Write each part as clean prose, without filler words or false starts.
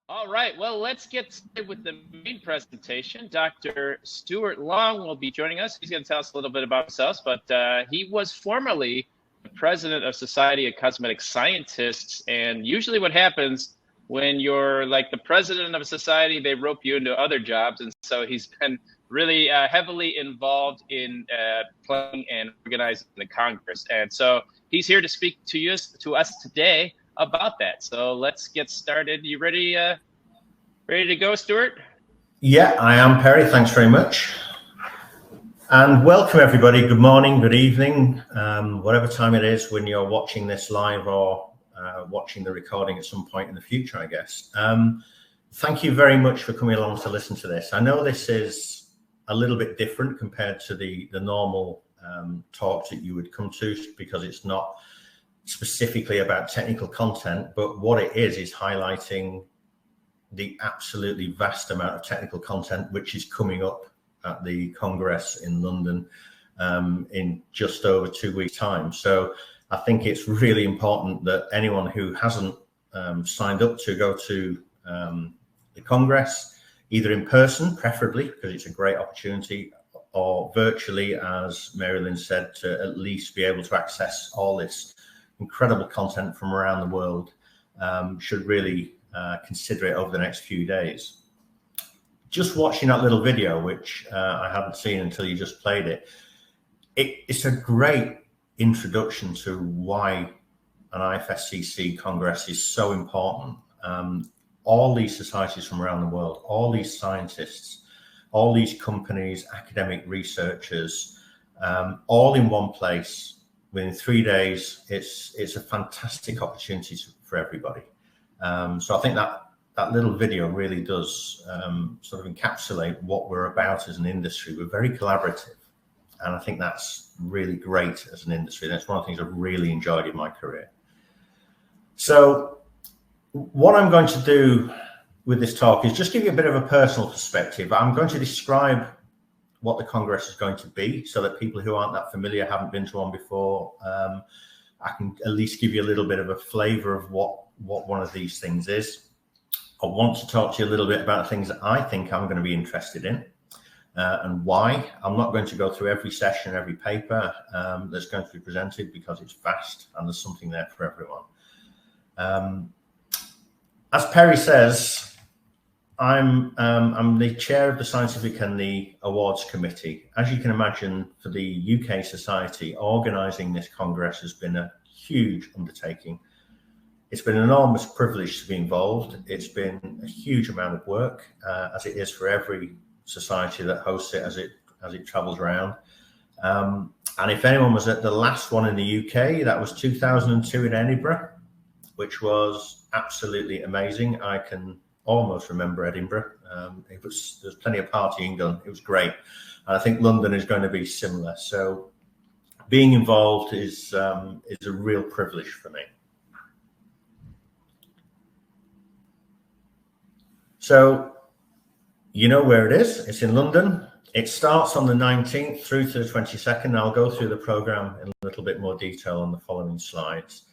All right, well, let's get started with the main presentation. Dr. Stewart Long will be joining us. He's going to tell us a little bit about himself, but he was formerly the president of Society of Cosmetic Scientists. And usually what happens when you're like the president of a society, they rope you into other jobs. And so he's been really heavily involved in planning and organizing the Congress. And so he's here to speak to us today about that. So let's get started. You ready to go, Stuart? Yeah, I am, Perry. Thanks very much. And welcome, everybody. Good morning, good evening, whatever time it is when you're watching this live or watching the recording at some point in the future, I guess. Thank you very much for coming along to listen to this. I know this is a little bit different compared to the normal talks that you would come to, because it's not specifically about technical content, but what it is highlighting the absolutely vast amount of technical content which is coming up at the Congress in London in just over 2 weeks' time. So I think it's really important that anyone who hasn't signed up to go to the Congress, either in person, preferably, because it's a great opportunity, or virtually, as Marilyn said, to at least be able to access all this incredible content from around the world, should really consider it over the next few days. Just watching that little video, which I hadn't seen until you just played it, it's a great introduction to why an IFSCC Congress is so important. All these societies from around the world, all these scientists, all these companies, academic researchers, all in one place within 3 days. It's a fantastic opportunity for everybody. So I think that little video really does sort of encapsulate what we're about as an industry. We're very collaborative, and I think that's really great as an industry. That's one of the things I've really enjoyed in my career. So what I'm going to do with this talk is just give you a bit of a personal perspective. I'm going to describe what the Congress is going to be, so that people who aren't that familiar, haven't been to one before, I can at least give you a little bit of a flavor of what one of these things is. I want to talk to you a little bit about things that I think I'm going to be interested in and why. I'm not going to go through every session, every paper that's going to be presented, because it's vast and there's something there for everyone. As Perry says, I'm the chair of the Scientific and the Awards Committee. As you can imagine, for the UK Society, organising this Congress has been a huge undertaking. It's been an enormous privilege to be involved. It's been a huge amount of work, as it is for every society that hosts it as it travels around. And if anyone was at the last one in the UK, that was 2002 in Edinburgh, which was absolutely amazing. I can almost remember Edinburgh. There was plenty of partying done. It was great. And I think London is going to be similar. So being involved is a real privilege for me. So you know where it is. It's in London. It starts on the 19th through to the 22nd. I'll go through the program in a little bit more detail on the following slides.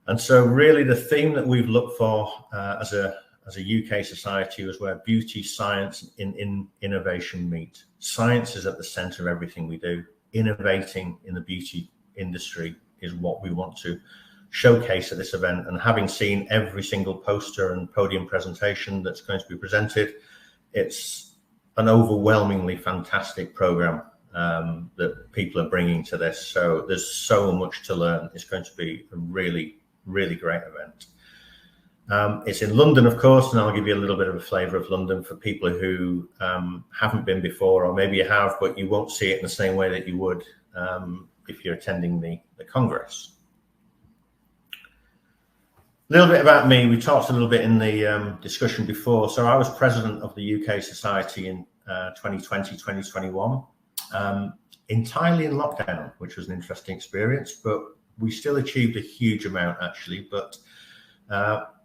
And so really the theme that we've looked for as a UK society was where beauty, science, and innovation meet. Science is at the center of everything we do. Innovating in the beauty industry is what we want to showcase at this event. And having seen every single poster and podium presentation that's going to be presented, it's an overwhelmingly fantastic program that people are bringing to this. So there's so much to learn. It's going to be a really, really great event. It's in London, of course, and I'll give you a little bit of a flavour of London for people who haven't been before, or maybe you have, but you won't see it in the same way that you would if you're attending the Congress. A little bit about me. We talked a little bit in the discussion before. So I was president of the UK Society in 2020, 2021, entirely in lockdown, which was an interesting experience, but we still achieved a huge amount actually, but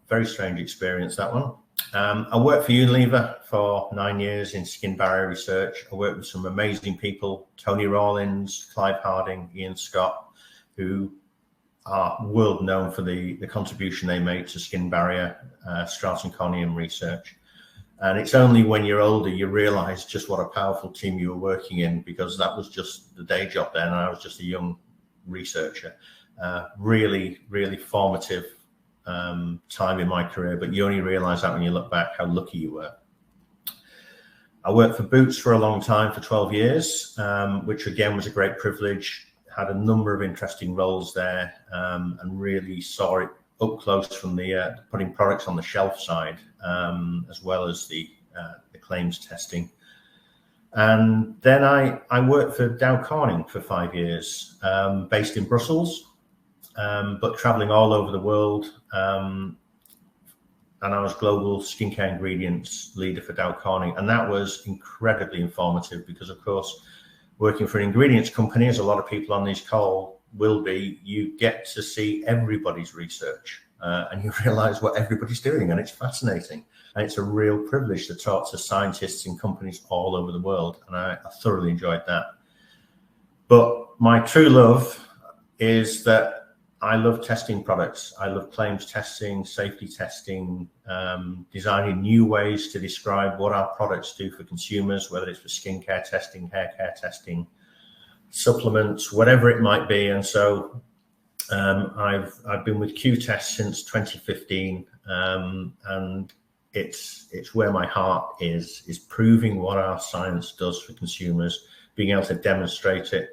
very strange experience, that one. I worked for Unilever for 9 years in skin barrier research. I worked with some amazing people, Tony Rawlins, Clive Harding, Ian Scott, who are world known for the contribution they made to skin barrier stratum corneum research. And it's only when you're older you realize just what a powerful team you were working in, because that was just the day job then, and I was just a young researcher. Really, really formative time in my career, but you only realize that when you look back how lucky you were. I worked for Boots for a long time, for 12 years, which again was a great privilege. Had a number of interesting roles there, and really saw it up close from the putting products on the shelf side, as well as the claims testing. And then I worked for Dow Corning for 5 years, based in Brussels, but traveling all over the world. And I was global skincare ingredients leader for Dow Corning. And that was incredibly informative because, of course, working for an ingredients company, as a lot of people on this call will be, you get to see everybody's research and you realize what everybody's doing, and it's fascinating. And it's a real privilege to talk to scientists in companies all over the world, and I thoroughly enjoyed that. But my true love is that I love testing products. I love claims testing, safety testing, designing new ways to describe what our products do for consumers, whether it's for skincare testing, hair care testing, supplements, whatever it might be. And so I've been with Q-Test since 2015, and it's where my heart is proving what our science does for consumers, being able to demonstrate it,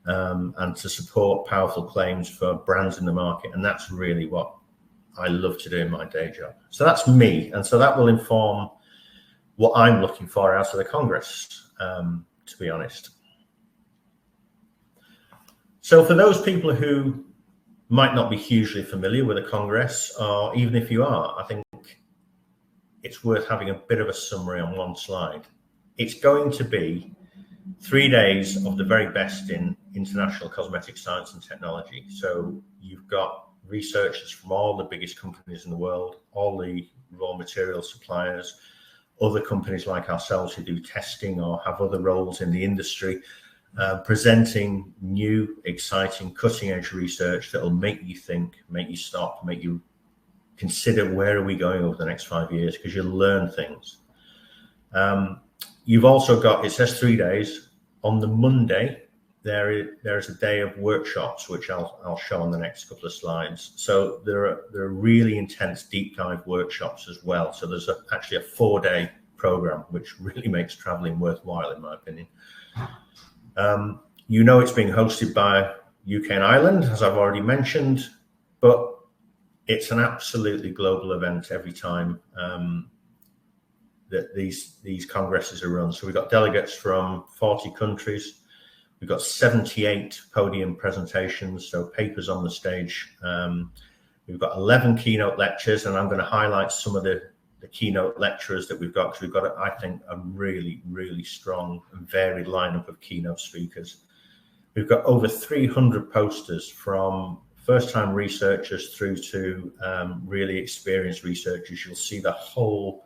and to support powerful claims for brands in the market. And that's really what I love to do in my day job. So that's me. And so that will inform what I'm looking for out of the Congress, to be honest. So for those people who might not be hugely familiar with the Congress, or even if you are, I think it's worth having a bit of a summary on one slide. It's going to be 3 days of the very best in international cosmetic science and technology. So you've got researchers from all the biggest companies in the world, all the raw material suppliers, other companies like ourselves who do testing or have other roles in the industry, presenting new, exciting, cutting-edge research that will make you think, make you stop, make you consider where are we going over the next 5 years, because you'll learn things. You've also got, it says 3 days. On the Monday, there is a day of workshops, which I'll show on the next couple of slides. So there are really intense deep dive workshops as well. So there's actually a 4-day program, which really makes traveling worthwhile, in my opinion. You know, it's being hosted by UK and Ireland, as I've already mentioned, but it's an absolutely global event every time that these congresses are run. So we've got delegates from 40 countries. We've got 78 podium presentations, so papers on the stage. We've got 11 keynote lectures, and I'm going to highlight some of the keynote lecturers that we've got, because we've got, I think, a really, really strong and varied lineup of keynote speakers. We've got over 300 posters, from first-time researchers through to really experienced researchers. You'll see the whole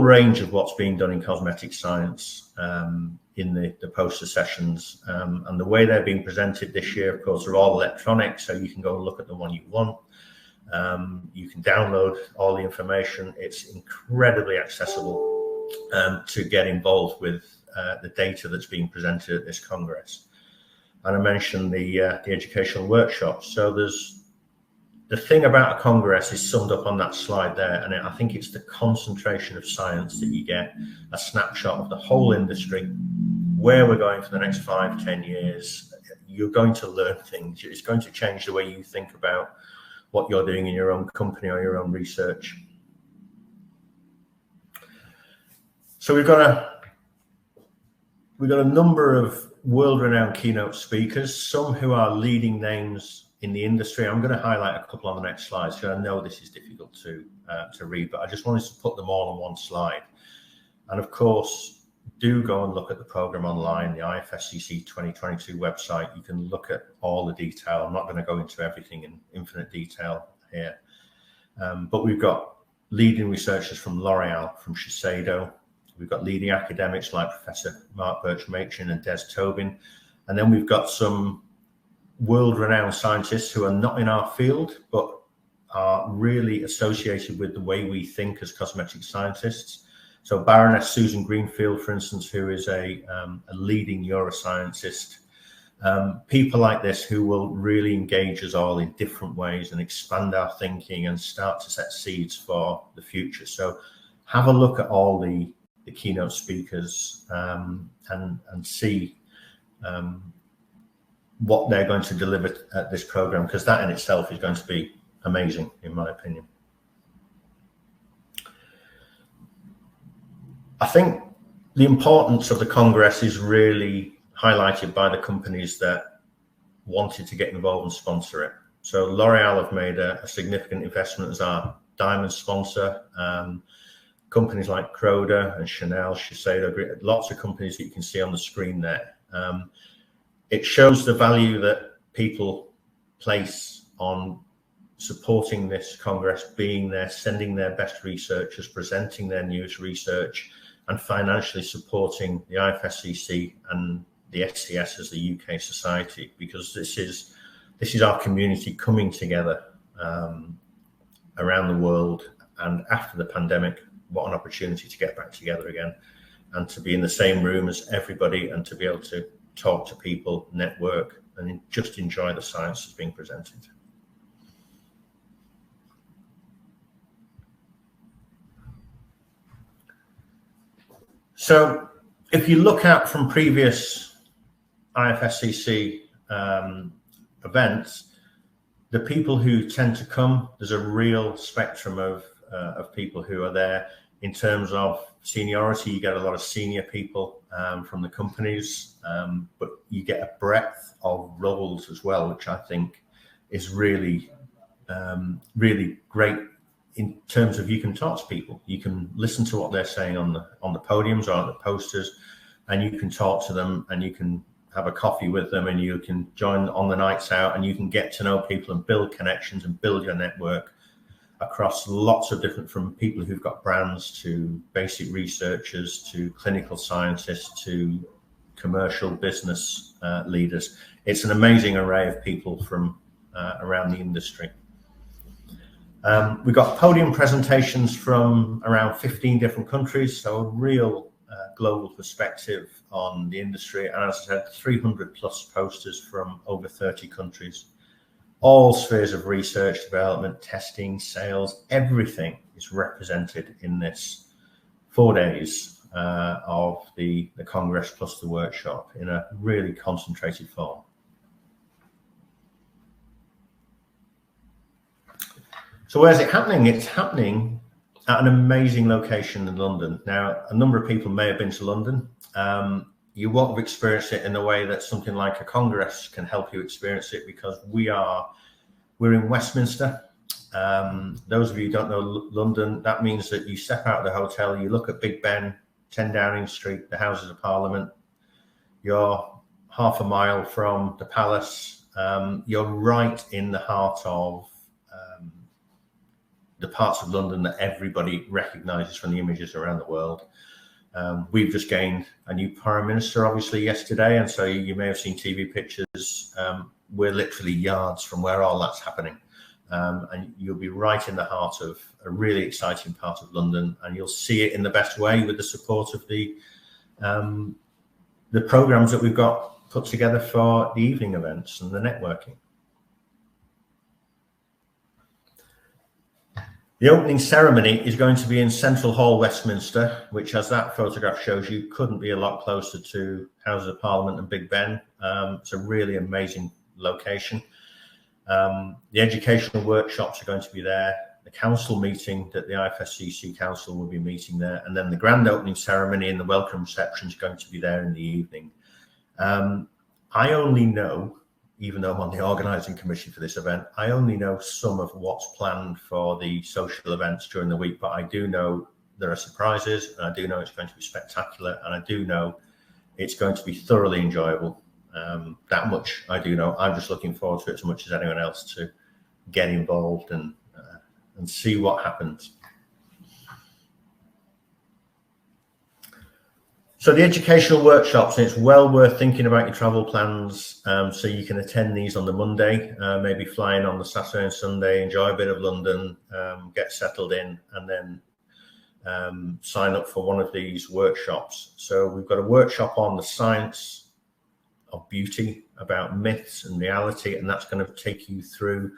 range of what's being done in cosmetic science in the poster sessions. And the way they're being presented this year, of course, are all electronic, so you can go and look at the one you want. You can download all the information. It's incredibly accessible to get involved with the data that's being presented at this Congress. And I mentioned the educational workshops. So the thing about a Congress is summed up on that slide there, and I think it's the concentration of science that you get, a snapshot of the whole industry, where we're going for the next 5-10 years. You're going to learn things. It's going to change the way you think about what you're doing in your own company or your own research. So we've got a number of world-renowned keynote speakers, some who are leading names in the industry. I'm going to highlight a couple on the next slide, so I know this is difficult to read, but I just wanted to put them all on one slide. And of course, do go and look at the program online, the IFSCC 2022 website. You can look at all the detail. I'm not going to go into everything in infinite detail here, but we've got leading researchers from L'Oreal, from Shiseido. We've got leading academics like Professor Mark Birch-Machin and Des Tobin. And then we've got some world-renowned scientists who are not in our field, but are really associated with the way we think as cosmetic scientists. So Baroness Susan Greenfield, for instance, who is a leading neuroscientist. People like this who will really engage us all in different ways and expand our thinking and start to set seeds for the future. So have a look at all the keynote speakers and see what they're going to deliver at this program, because that in itself is going to be amazing, in my opinion. I think the importance of the Congress is really highlighted by the companies that wanted to get involved and sponsor it. So L'Oreal have made a significant investment as our diamond sponsor. Companies like Croda and Chanel, Shiseido, lots of companies that you can see on the screen there. It shows the value that people place on supporting this Congress, being there, sending their best researchers, presenting their newest research, and financially supporting the IFSCC and the SCS as the UK society, because this is our community coming together around the world. And after the pandemic, what an opportunity to get back together again and to be in the same room as everybody and to be able to talk to people, network, and just enjoy the science that's being presented. So if you look at from previous IFSCC events, the people who tend to come, there's a real spectrum of people who are there. In terms of seniority, you get a lot of senior people from the companies, but you get a breadth of roles as well, which I think is really, really great in terms of you can talk to people, you can listen to what they're saying on the podiums or on the posters, and you can talk to them and you can have a coffee with them and you can join on the nights out and you can get to know people and build connections and build your network across lots of different, from people who've got brands to basic researchers to clinical scientists to commercial business leaders. It's an amazing array of people from around the industry. We've got podium presentations from around 15 different countries, so a real global perspective on the industry. And as I said, 300 plus posters from over 30 countries. All spheres of research, development, testing, sales, everything is represented in this 4 days of the Congress plus the workshop in a really concentrated form. So where's it happening? It's happening at an amazing location in London. Now, a number of people may have been to London. You won't have experienced it in the way that something like a Congress can help you experience it, because we're in Westminster. Those of you who don't know London, that means that you step out of the hotel, you look at Big Ben, 10 Downing Street, the Houses of Parliament. You're half a mile from the Palace. You're right in the heart of the parts of London that everybody recognises from the images around the world. We've just gained a new Prime Minister, obviously, yesterday, and so you may have seen TV pictures. We're literally yards from where all that's happening. And you'll be right in the heart of a really exciting part of London, and you'll see it in the best way with the support of the programs that we've got put together for the evening events and the networking. The opening ceremony is going to be in Central Hall, Westminster, which, as that photograph shows you, couldn't be a lot closer to Houses of Parliament and Big Ben. It's a really amazing location. The educational workshops are going to be there. The council meeting that the IFSCC council will be meeting there. And then the grand opening ceremony and the welcome reception is going to be there in the evening. I only know, even though I'm on the organising committee for this event, I only know some of what's planned for the social events during the week, but I do know there are surprises, and I do know it's going to be spectacular, and I do know it's going to be thoroughly enjoyable. That much I do know. I'm just looking forward to it as much as anyone else to get involved and see what happens. So the educational workshops, it's well worth thinking about your travel plans. So you can attend these on the Monday, maybe fly in on the Saturday and Sunday, enjoy a bit of London, get settled in, and then sign up for one of these workshops. So we've got a workshop on the science of beauty, about myths and reality, and that's going to take you through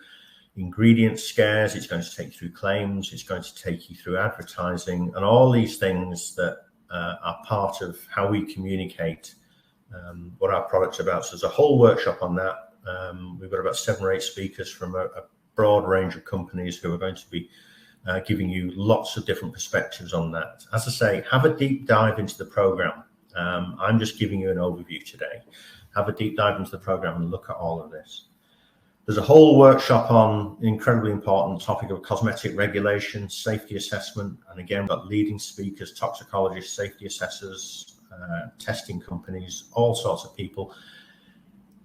ingredient scares, it's going to take you through claims, it's going to take you through advertising, and all these things that are part of how we communicate what our product's about. So there's a whole workshop on that. We've got about 7 or 8 speakers from a broad range of companies who are going to be giving you lots of different perspectives on that. As I say, have a deep dive into the program. I'm just giving you an overview today. Have a deep dive into the program and look at all of this. There's a whole workshop on the incredibly important topic of cosmetic regulation, safety assessment, and again, we've got leading speakers, toxicologists, safety assessors, testing companies, all sorts of people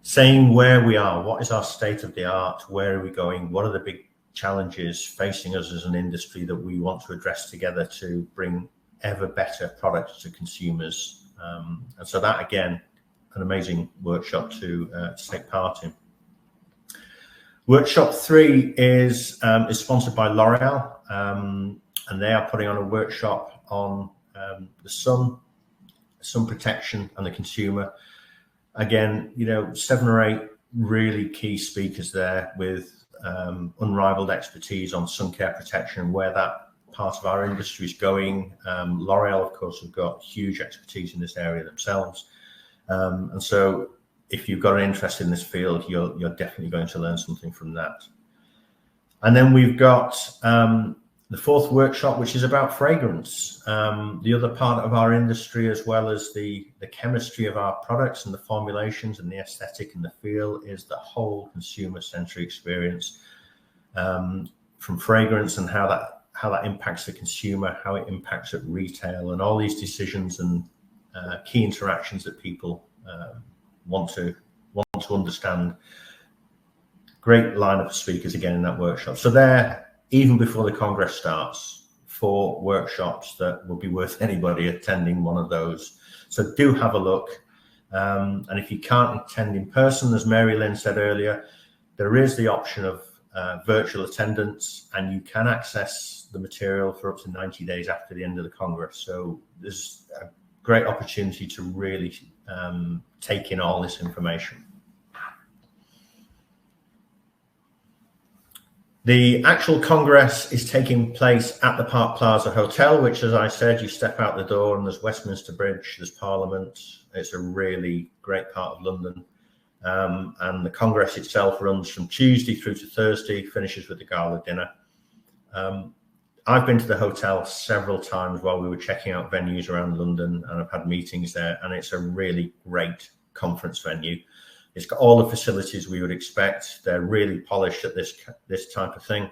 saying where we are, what is our state of the art, where are we going, what are the big challenges facing us as an industry that we want to address together to bring ever better products to consumers. And so that, again, an amazing workshop to take part in. Workshop 3 is sponsored by L'Oreal, and they are putting on a workshop on the sun protection and the consumer. Again, 7 or 8 really key speakers there with unrivaled expertise on sun care protection and where that part of our industry is going. L'Oreal, of course, have got huge expertise in this area themselves, and so if you've got an interest in this field, you're definitely going to learn something from that. And then we've got the 4th workshop, which is about fragrance, the other part of our industry, as well as the chemistry of our products and the formulations and the aesthetic and the feel, is the whole consumer-centric experience, from fragrance and how that impacts the consumer, how it impacts at retail, and all these decisions and key interactions that people want to understand. Great lineup of speakers again in that workshop. So there, even before the Congress starts, 4 workshops that will be worth anybody attending one of those. So do have a look. And if you can't attend in person, as Mary Lynn said earlier, there is the option of virtual attendance, and you can access the material for up to 90 days after the end of the Congress. So there's a great opportunity to really take in all this information. The actual Congress is taking place at the Park Plaza Hotel, which, as I said, you step out the door and there's Westminster Bridge, there's Parliament. It's a really great part of London. And the Congress itself runs from Tuesday through to Thursday, finishes with the gala dinner. I've been to the hotel several times while we were checking out venues around London, and I've had meetings there, and it's a really great conference venue. It's got all the facilities we would expect. They're really polished at this type of thing.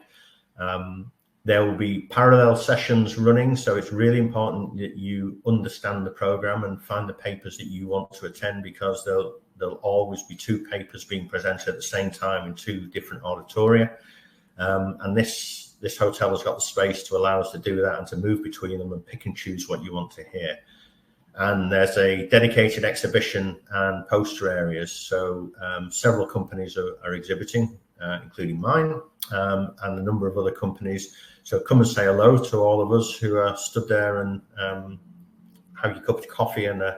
There will be parallel sessions running, so it's really important that you understand the program and find the papers that you want to attend, because there'll always be 2 papers being presented at the same time in 2 different auditoria. And this hotel has got the space to allow us to do that and to move between them and pick and choose what you want to hear. And there's a dedicated exhibition and poster areas. So several companies are exhibiting, including mine, and a number of other companies. So come and say hello to all of us who are stood there, and have your cup of coffee and a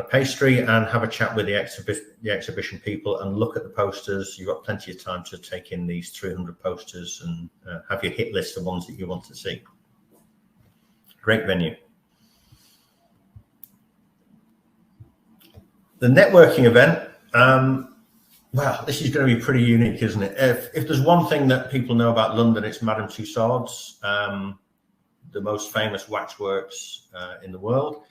pastry, and have a chat with the exhibition people and look at the posters. You've got plenty of time to take in these 300 posters and have your hit list of ones that you want to see. Great venue. The networking event, well, this is going to be pretty unique, isn't it? If there's one thing that people know about London, it's Madame Tussauds, the most famous waxworks in the world.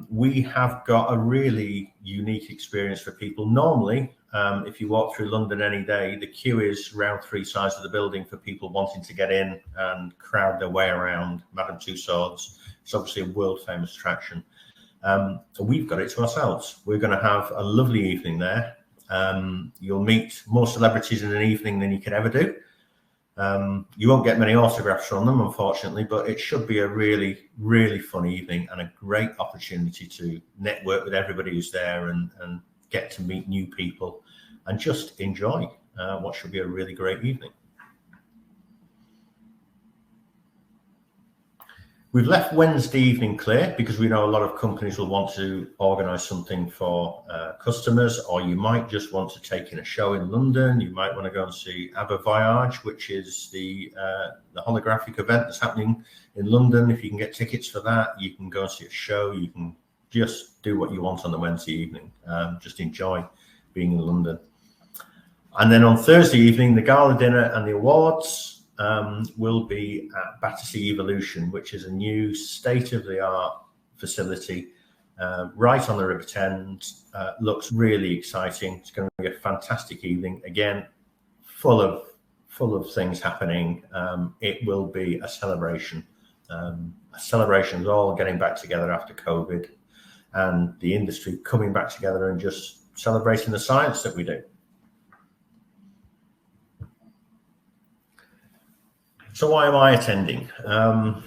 We have got a really unique experience for people. Normally, if you walk through London any day, the queue is around 3 sides of the building for people wanting to get in and crowd their way around Madame Tussauds. It's obviously a world famous attraction. So we've got it to ourselves. We're going to have a lovely evening there. You'll meet more celebrities in an evening than you could ever do. You won't get many autographs from them, unfortunately, but it should be a really, really fun evening and a great opportunity to network with everybody who's there and get to meet new people and just enjoy what should be a really great evening. We've left Wednesday evening clear because we know a lot of companies will want to organise something for customers, or you might just want to take in a show in London. You might want to go and see ABBA Voyage, which is the holographic event that's happening in London. If you can get tickets for that, you can go and see a show. You can just do what you want on the Wednesday evening. Just enjoy being in London. And then on Thursday evening, the gala dinner and the awards will be at Battersea Evolution, which is a new state-of-the-art facility right on the River Thames. Looks really exciting. It's going to be a fantastic evening. Again, full of things happening. It will be a celebration. Celebrations all getting back together after COVID, and the industry coming back together and just celebrating the science that we do. So why am I attending? I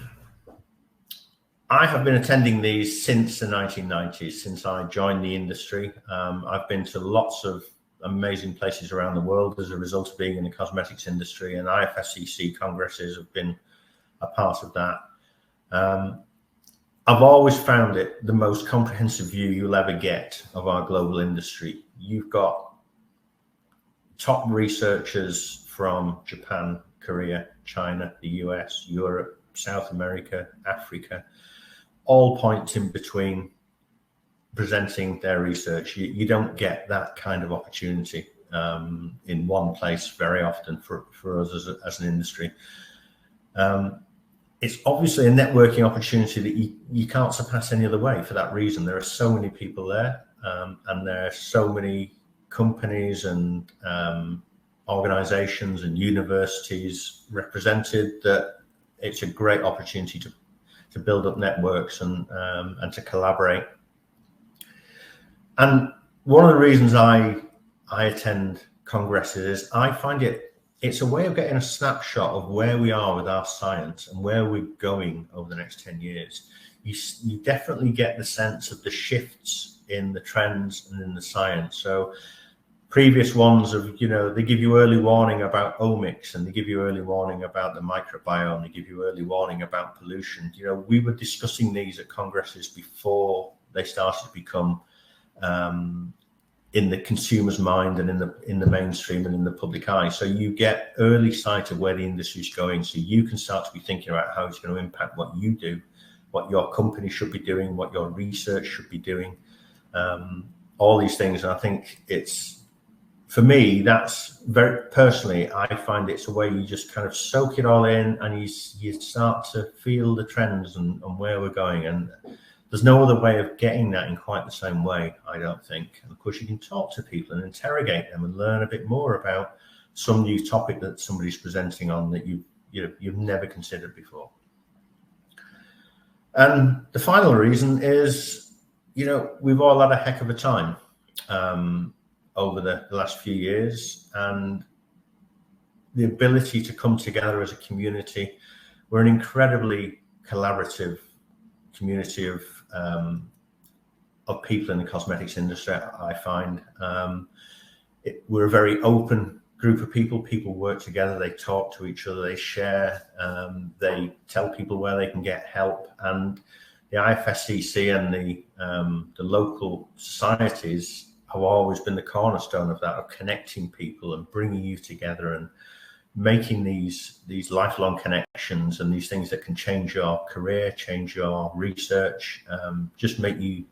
have been attending these since the 1990s, since I joined the industry. I've been to lots of amazing places around the world as a result of being in the cosmetics industry, and IFSCC congresses have been a part of that. I've always found it the most comprehensive view you'll ever get of our global industry. You've got top researchers from Japan, Korea, China, the US, Europe, South America, Africa, all points in between presenting their research. You don't get that kind of opportunity in one place very often for us as an industry. It's obviously a networking opportunity that you can't surpass any other way for that reason. There are so many people there, and there are so many companies and organizations and universities represented that it's a great opportunity to build up networks and to collaborate. And one of the reasons I attend congresses is I find it's a way of getting a snapshot of where we are with our science and where we're going over the next 10 years. You definitely get the sense of the shifts in the trends and in the science. So previous ones of, they give you early warning about omics, and they give you early warning about the microbiome, they give you early warning about pollution. We were discussing these at congresses before they started to become in the consumer's mind and in the mainstream and in the public eye. So you get early sight of where the industry is going, so you can start to be thinking about how it's going to impact what you do, what your company should be doing, what your research should be doing, all these things. And I think for me, that's very personally, I find it's a way you just kind of soak it all in, and you start to feel the trends and where we're going. And there's no other way of getting that in quite the same way, I don't think. And of course, you can talk to people and interrogate them and learn a bit more about some new topic that somebody's presenting on that you've never considered before. And the final reason is, we've all had a heck of a time over the last few years, and the ability to come together as a community. We're an incredibly collaborative community of people in the cosmetics industry, I find. We're a very open group of people. People work together, they talk to each other, they share, they tell people where they can get help. And the IFSCC and the local societies have always been the cornerstone of that, of connecting people and bringing you together and making these lifelong connections and these things that can change your career, change your research, just make you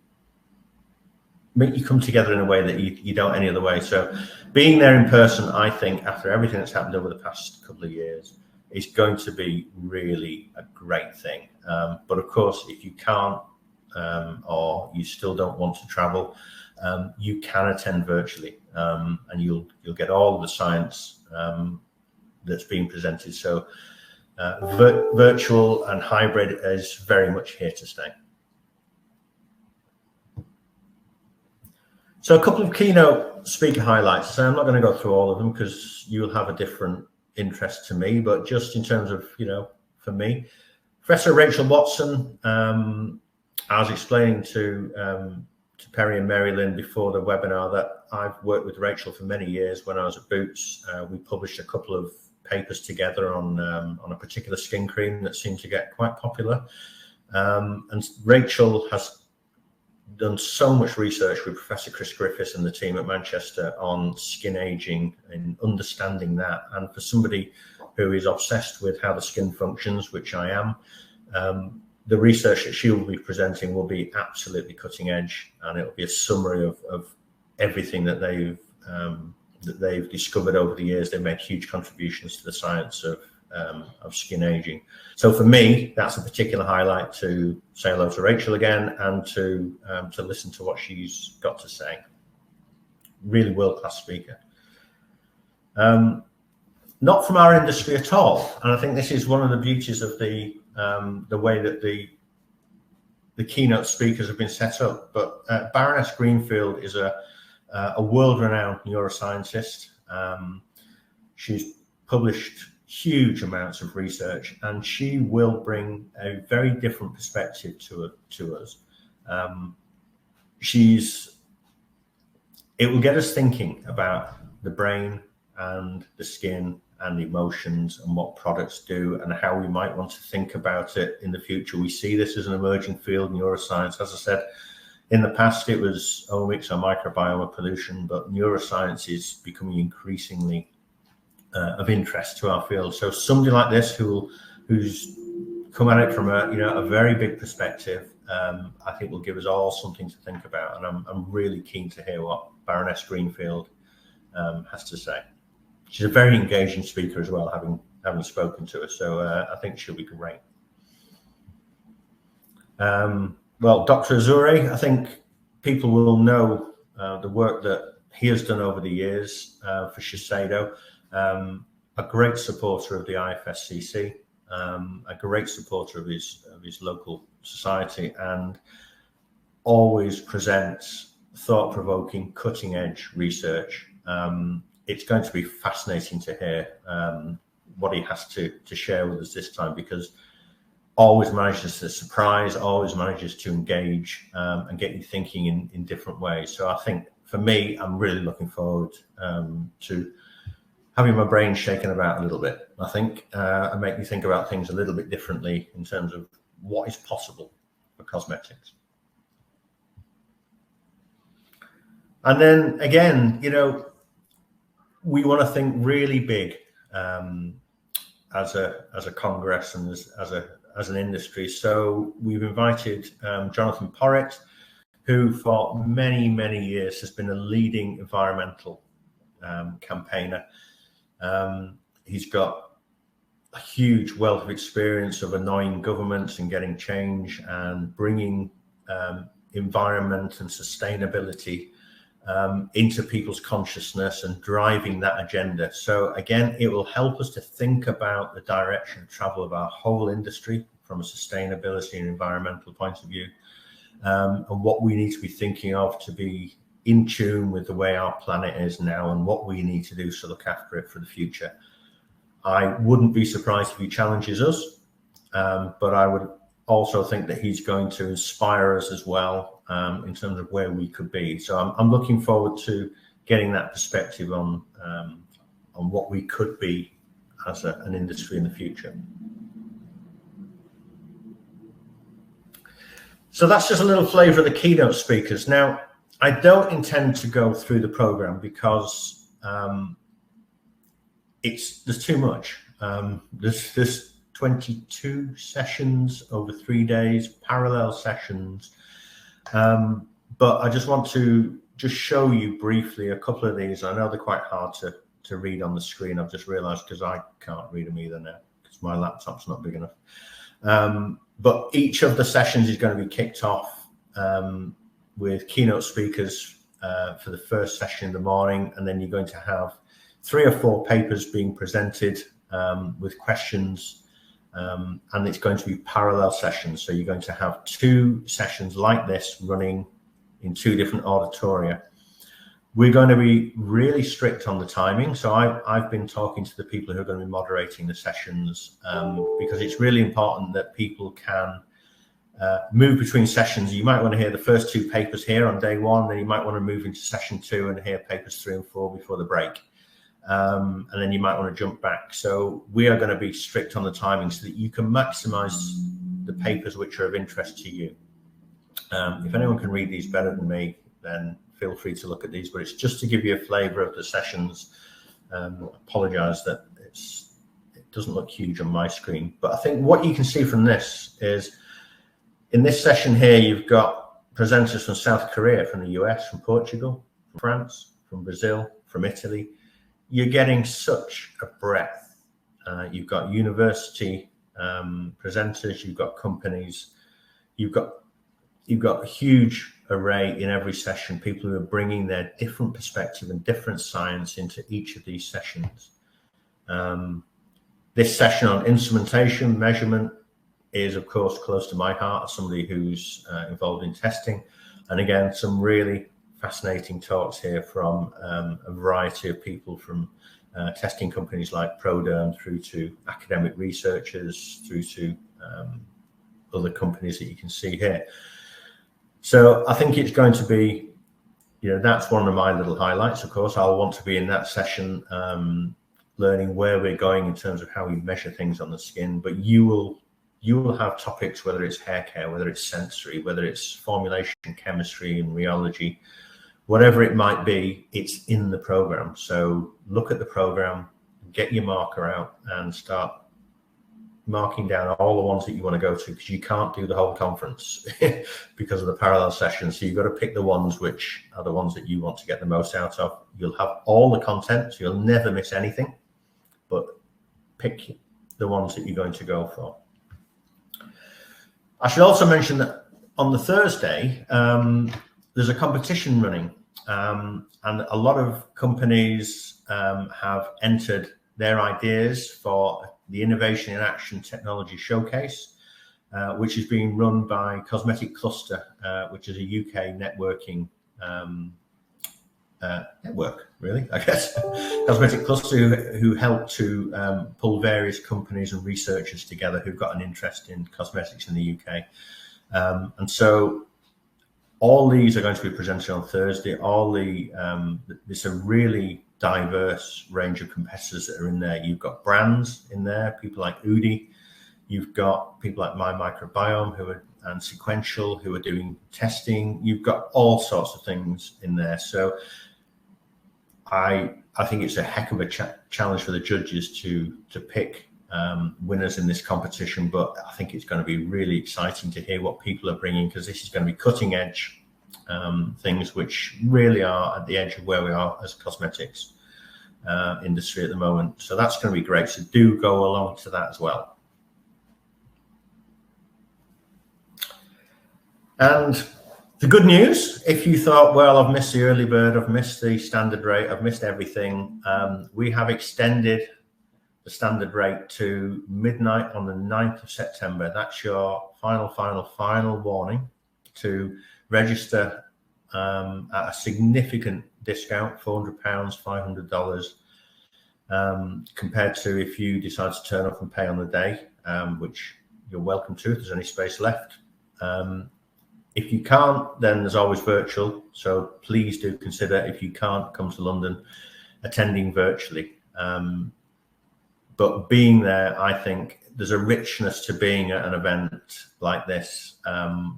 come together in a way that you don't any other way. So being there in person, I think, after everything that's happened over the past couple of years, is going to be really a great thing. But of course, if you can't or you still don't want to travel, you can attend virtually, and you'll get all of the science that's being presented. So virtual and hybrid is very much here to stay. So a couple of keynote speaker highlights. So I'm not going to go through all of them because you'll have a different interest to me, but just in terms of, for me, Professor Rachel Watson, I was explaining to Perry and Mary Lynn before the webinar that I've worked with Rachel for many years. When I was at Boots, we published a couple of papers together on a particular skin cream that seemed to get quite popular. And Rachel has done so much research with Professor Chris Griffiths and the team at Manchester on skin aging and understanding that. And for somebody who is obsessed with how the skin functions, which I am, the research that she will be presenting will be absolutely cutting edge, and it will be a summary of everything that they've discovered over the years. They've made huge contributions to the science of skin aging. So for me, that's a particular highlight, to say hello to Rachel again and to listen to what she's got to say. Really world-class speaker. Not from our industry at all, and I think this is one of the beauties of the way that the keynote speakers have been set up. But Baroness Greenfield is a world-renowned neuroscientist. She's published huge amounts of research, and she will bring a very different perspective to us. It will get us thinking about the brain and the skin and emotions and what products do and how we might want to think about it in the future. We see this as an emerging field, neuroscience. As I said, in the past it was omics or microbiome or pollution, but neuroscience is becoming increasingly of interest to our field. So somebody like this who's come at it from a very big perspective, I think will give us all something to think about. And I'm really keen to hear what Baroness Greenfield has to say. She's a very engaging speaker as well, having spoken to her. So I think she'll be great. Well, Dr. Azure, I think people will know the work that he has done over the years for Shiseido. A great supporter of the IFSCC, a great supporter of his local society, and always presents thought-provoking, cutting-edge research. It's going to be fascinating to hear what he has to share with us this time, because always manages to surprise, always manages to engage and get you thinking in different ways. So I think for me, I'm really looking forward to having my brain shaken about a little bit, I think, and make me think about things a little bit differently in terms of what is possible for cosmetics. And then again, we want to think really big as a congress and as an industry. So we've invited Jonathan Porritt, who for many, many years has been a leading environmental campaigner. He's got a huge wealth of experience of annoying governments and getting change and bringing environment and sustainability into people's consciousness and driving that agenda. So again, it will help us to think about the direction of travel of our whole industry from a sustainability and environmental point of view, and what we need to be thinking of to be in tune with the way our planet is now and what we need to do to look after it for the future. I wouldn't be surprised if he challenges us, but I would also think that he's going to inspire us as well in terms of where we could be. So I'm looking forward to getting that perspective on what we could be as an industry in the future. So that's just a little flavour of the keynote speakers. Now, I don't intend to go through the program because there's too much. There's 22 sessions over 3 days, parallel sessions. But I just want to just show you briefly a couple of these. I know they're quite hard to read on the screen. I've just realized because I can't read them either now because my laptop's not big enough. But each of the sessions is going to be kicked off with keynote speakers for the first session in the morning. And then you're going to have 3 or 4 papers being presented with questions. And it's going to be parallel sessions. So you're going to have 2 sessions like this running in 2 different auditoria. We're going to be really strict on the timing. So I've been talking to the people who are going to be moderating the sessions because it's really important that people can move between sessions. You might want to hear the first 2 papers here on day 1, then you might want to move into session 2 and hear papers 3 and 4 before the break. And then you might want to jump back. So we are going to be strict on the timing so that you can maximize the papers which are of interest to you. If anyone can read these better than me, then feel free to look at these, but it's just to give you a flavor of the sessions. Apologize that it doesn't look huge on my screen, but I think what you can see from this is in this session here, you've got presenters from South Korea, from the US, from Portugal, from France, from Brazil, from Italy. You're getting such a breadth. You've got university presenters, you've got companies, you've got a huge array in every session, people who are bringing their different perspective and different science into each of these sessions. This session on instrumentation measurement is, of course, close to my heart as somebody who's involved in testing. And again, some really fascinating talks here from a variety of people, from testing companies like Proderm through to academic researchers, through to other companies that you can see here. So I think it's going to be, that's one of my little highlights. Of course, I'll want to be in that session, learning where we're going in terms of how we measure things on the skin. But you will have topics, whether it's hair care, whether it's sensory, whether it's formulation chemistry and rheology, whatever it might be, it's in the program. So look at the program, get your marker out and start marking down all the ones that you want to go to, because you can't do the whole conference because of the parallel sessions. So you've got to pick the ones which are the ones that you want to get the most out of. You'll have all the content, so you'll never miss anything, but pick the ones that you're going to go for. I should also mention that on the Thursday, there's a competition running, and a lot of companies have entered their ideas for the Innovation in Action Technology Showcase, which is being run by Cosmetic Cluster, which is a UK networking network, really, I guess. Cosmetic Cluster, who help to pull various companies and researchers together who've got an interest in cosmetics in the UK. And so all these are going to be presented on Thursday. There's a really diverse range of competitors that are in there. You've got brands in there, people like Udi. You've got people like My Microbiome and Sequential who are doing testing. You've got all sorts of things in there. So I think it's a heck of a challenge for the judges to pick winners in this competition. But I think it's going to be really exciting to hear what people are bringing, because this is going to be cutting edge things which really are at the edge of where we are as a cosmetics industry at the moment. So that's going to be great. So do go along to that as well. And the good news, if you thought, well, I've missed the early bird, I've missed the standard rate, I've missed everything, we have extended the standard rate to midnight on the 9th of September. That's your final warning to register at a significant discount, £400, $500, compared to if you decide to turn up and pay on the day, which you're welcome to if there's any space left. If you can't, then there's always virtual. So please do consider, if you can't come to London, attending virtually. But being there, I think there's a richness to being at an event like this,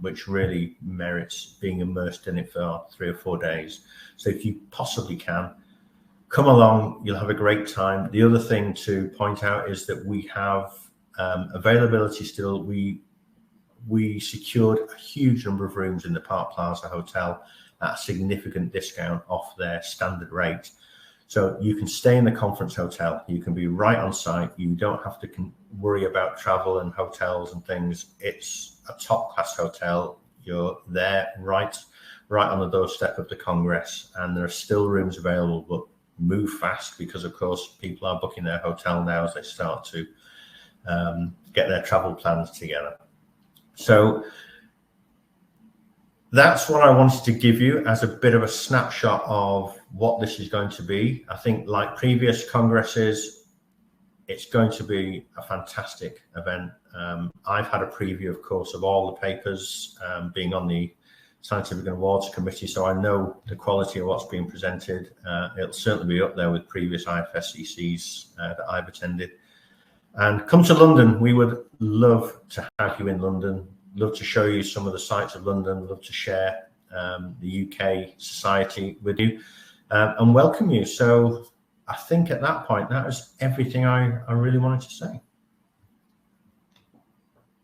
which really merits being immersed in it for 3 or 4 days. So if you possibly can, come along, you'll have a great time. The other thing to point out is that we have availability still. We secured a huge number of rooms in the Park Plaza Hotel at a significant discount off their standard rate. So you can stay in the conference hotel. You can be right on site. You don't have to worry about travel and hotels and things. It's a top-class hotel. You're there right on the doorstep of the Congress, and there are still rooms available, but move fast, because, of course, people are booking their hotel now as they start to get their travel plans together. So that's what I wanted to give you as a bit of a snapshot of what this is going to be. I think, like previous congresses, it's going to be a fantastic event. I've had a preview, of course, of all the papers, being on the Scientific and Awards Committee, so I know the quality of what's being presented. It'll certainly be up there with previous IFSCCs that I've attended. And come to London. We would love to have you in London, love to show you some of the sights of London, love to share the UK society with you, and welcome you. So I think at that point, that was everything I really wanted to say.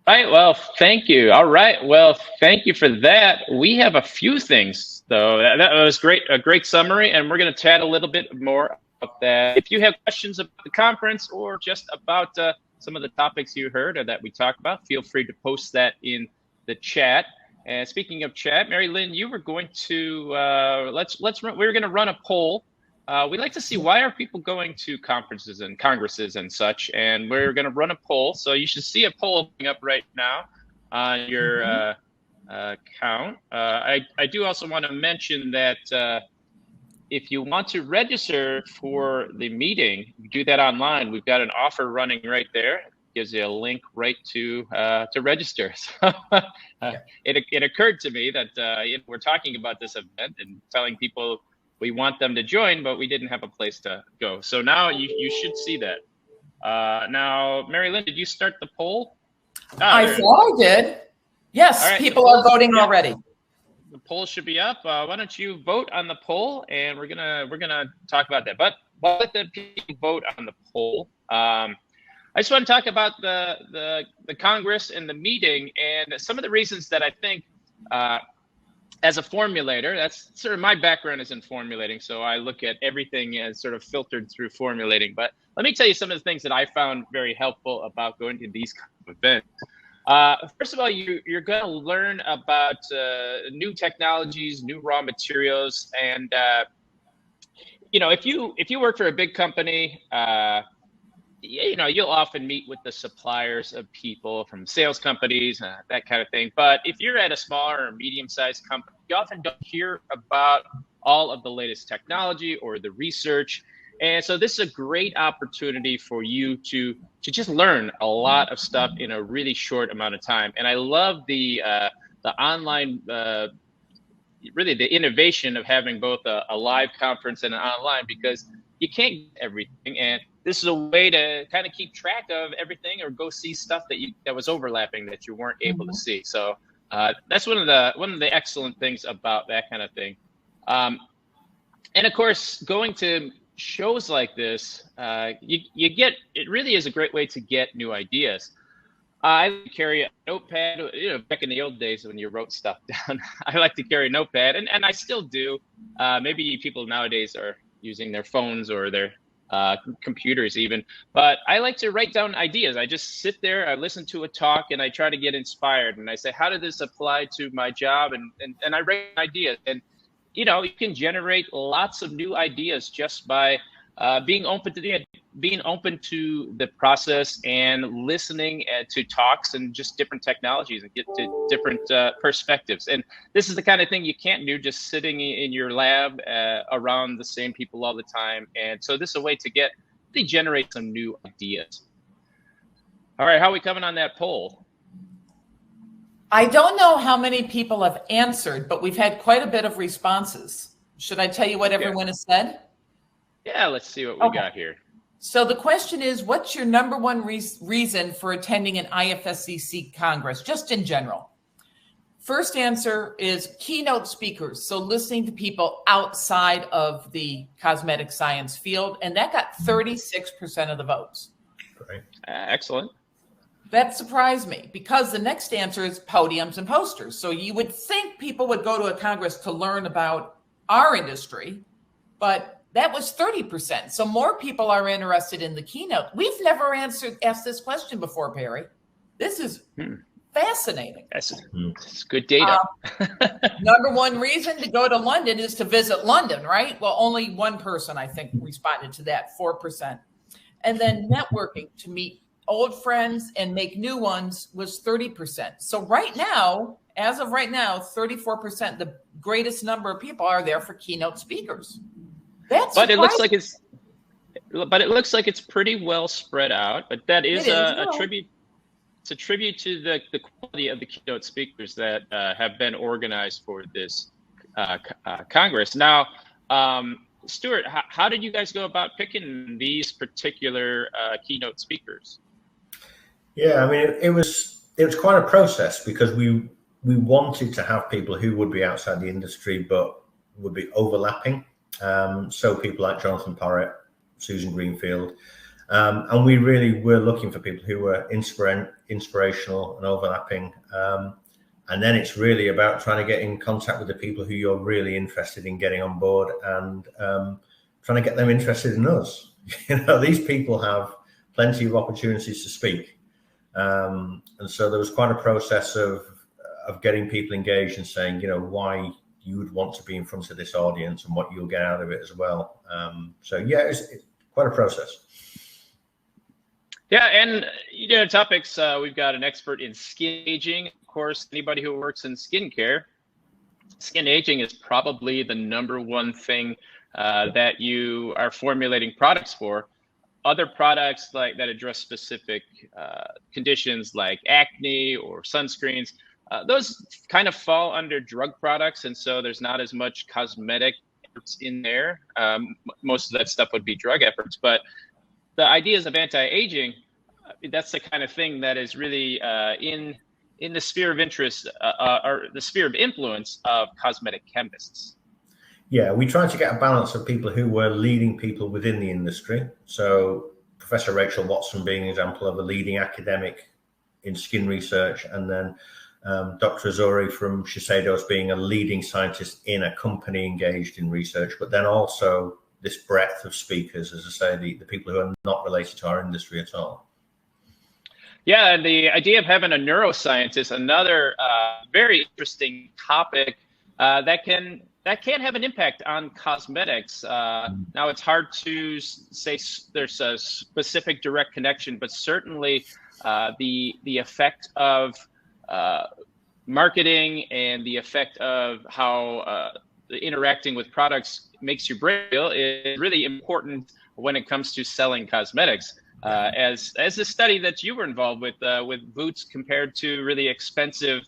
Right. Well, thank you. All right. Well, thank you for that. We have a few things, though. That was great. A great summary. And we're going to chat a little bit more about that. If you have questions about the conference or just about some of the topics you heard or that we talked about, feel free to post that in the chat. And speaking of chat, Mary Lynn, you were going to we're going to run a poll. We'd like to see, why are people going to conferences and congresses and such, and we're going to run a poll. So you should see a poll coming up right now on your account. I do also want to mention that if you want to register for the meeting, you do that online. We've got an offer running right there. It gives you a link right to register. So it occurred to me that we're talking about this event and telling people we want them to join, but we didn't have a place to go. So now you should see that. Now, Mary Lynn, did you start the poll? I thought I did. Yes, right, people are voting already. The poll should be up. Why don't you vote on the poll, and we're gonna talk about that. But let the people vote on the poll. I just want to talk about the Congress and the meeting and some of the reasons that I think. As a formulator, that's sort of my background is in formulating. So I look at everything as sort of filtered through formulating. But let me tell you some of the things that I found very helpful about going to these kind of events. First of all, you're going to learn about new technologies, new raw materials. And, if you work for a big company, you'll often meet with the suppliers of people from sales companies, that kind of thing. But if you're at a smaller or medium-sized company, you often don't hear about all of the latest technology or the research. And so this is a great opportunity for you to just learn a lot of stuff in a really short amount of time. And I love the online, really the innovation of having both a live conference and an online, because you can't get everything. And this is a way to kind of keep track of everything or go see stuff that was overlapping that you weren't able to see. So that's one of the excellent things about that kind of thing. And of course, going to shows like this, it really is a great way to get new ideas. I carry a notepad. Back in the old days when you wrote stuff down, I like to carry a notepad, and I still do. Maybe people nowadays are using their phones or their computers even, but I like to write down ideas. I just sit there, I listen to a talk, and I try to get inspired, and I say, how did this apply to my job? And I write ideas, and you can generate lots of new ideas just by being open to the process and listening to talks and just different technologies and get to different perspectives. And this is the kind of thing you can't do just sitting in your lab around the same people all the time. And so this is a way to really generate some new ideas. All right, how are we coming on that poll? I don't know how many people have answered, but we've had quite a bit of responses. Should I tell you what everyone has said? Yeah, let's see what we got here. So the question is, what's your number one reason for attending an IFSCC Congress, just in general? First answer is keynote speakers. So listening to people outside of the cosmetic science field, and that got 36% of the votes. Great. Excellent. That surprised me, because the next answer is podiums and posters. So you would think people would go to a Congress to learn about our industry, but that was 30%. So more people are interested in the keynote. We've never asked this question before, Perry. This is fascinating. That's good data. Number one reason to go to London is to visit London, right? Well, only one person, I think, responded to that, 4%. And then networking to meet old friends and make new ones was 30%. So right now, as of right now, 34%, the greatest number of people are there for keynote speakers. But it looks like it's pretty well spread out. But that is a tribute. It's a tribute to the quality of the keynote speakers that have been organized for this Congress. Now, Stewart, how did you guys go about picking these particular keynote speakers? Yeah, I mean, it was quite a process because we wanted to have people who would be outside the industry but would be overlapping. So people like Jonathan Porritt, Susan Greenfield, and we really were looking for people who were inspirational and overlapping. And then it's really about trying to get in contact with the people who you're really interested in getting on board and trying to get them interested in us. These people have plenty of opportunities to speak. And so there was quite a process of getting people engaged and saying, why you would want to be in front of this audience and what you'll get out of it as well. So yeah, it's quite a process. Yeah, and topics, we've got an expert in skin aging. Of course, anybody who works in skincare, skin aging is probably the number one thing that you are formulating products for. Other products that address specific conditions like acne or sunscreens, those kind of fall under drug products, and so there's not as much cosmetic efforts in there. Most of that stuff would be drug efforts, but the ideas of anti-aging, that's the kind of thing that is really in the sphere of interest or the sphere of influence of cosmetic chemists. Yeah, we tried to get a balance of people who were leading people within the industry. So Professor Rachel Watson being an example of a leading academic in skin research, and then Dr. Azuri from Shiseido's being a leading scientist in a company engaged in research, but then also this breadth of speakers, as I say, the people who are not related to our industry at all. Yeah, and the idea of having a neuroscientist, another very interesting topic that can have an impact on cosmetics. Now, it's hard to say there's a specific direct connection, but certainly the effect of marketing and the effect of how interacting with products makes your brain feel is really important when it comes to selling cosmetics. As a study that you were involved with Boots compared to really expensive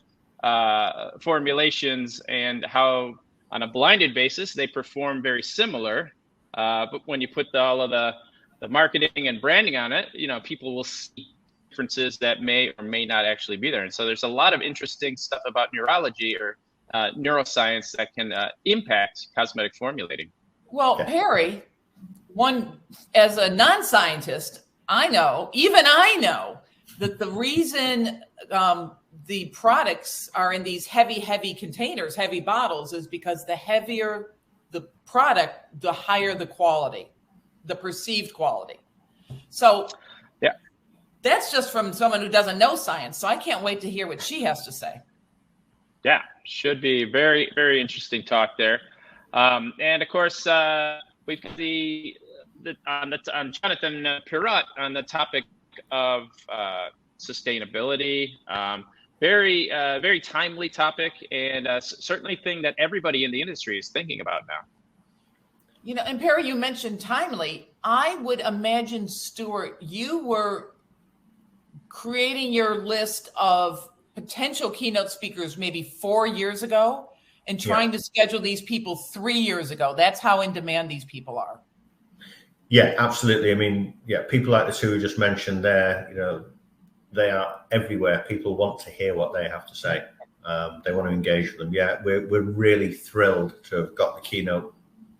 formulations, and how on a blinded basis they perform very similar, but when you put all of the marketing and branding on it, people will see differences that may or may not actually be there. And so there's a lot of interesting stuff about neurology or neuroscience that can impact cosmetic formulating. Well, Perry, as a non-scientist, I know that the reason the products are in these heavy containers, heavy bottles, is because the heavier the product, the higher the quality, the perceived quality. So yeah, that's just from someone who doesn't know science. So I can't wait to hear what she has to say. Yeah, should be very, very interesting talk there. And of course, we've got on Jonathan Porritt on the topic of sustainability. Very, very timely topic, and certainly thing that everybody in the industry is thinking about now. And Perry, you mentioned timely. I would imagine, Stewart, you were creating your list of potential keynote speakers maybe 4 years ago and trying to schedule these people 3 years ago. That's how in demand these people are. Yeah, absolutely. I mean, people like the two who just mentioned there, they are everywhere. People want to hear what they have to say. They want to engage with them. Yeah, we're really thrilled to have got the keynote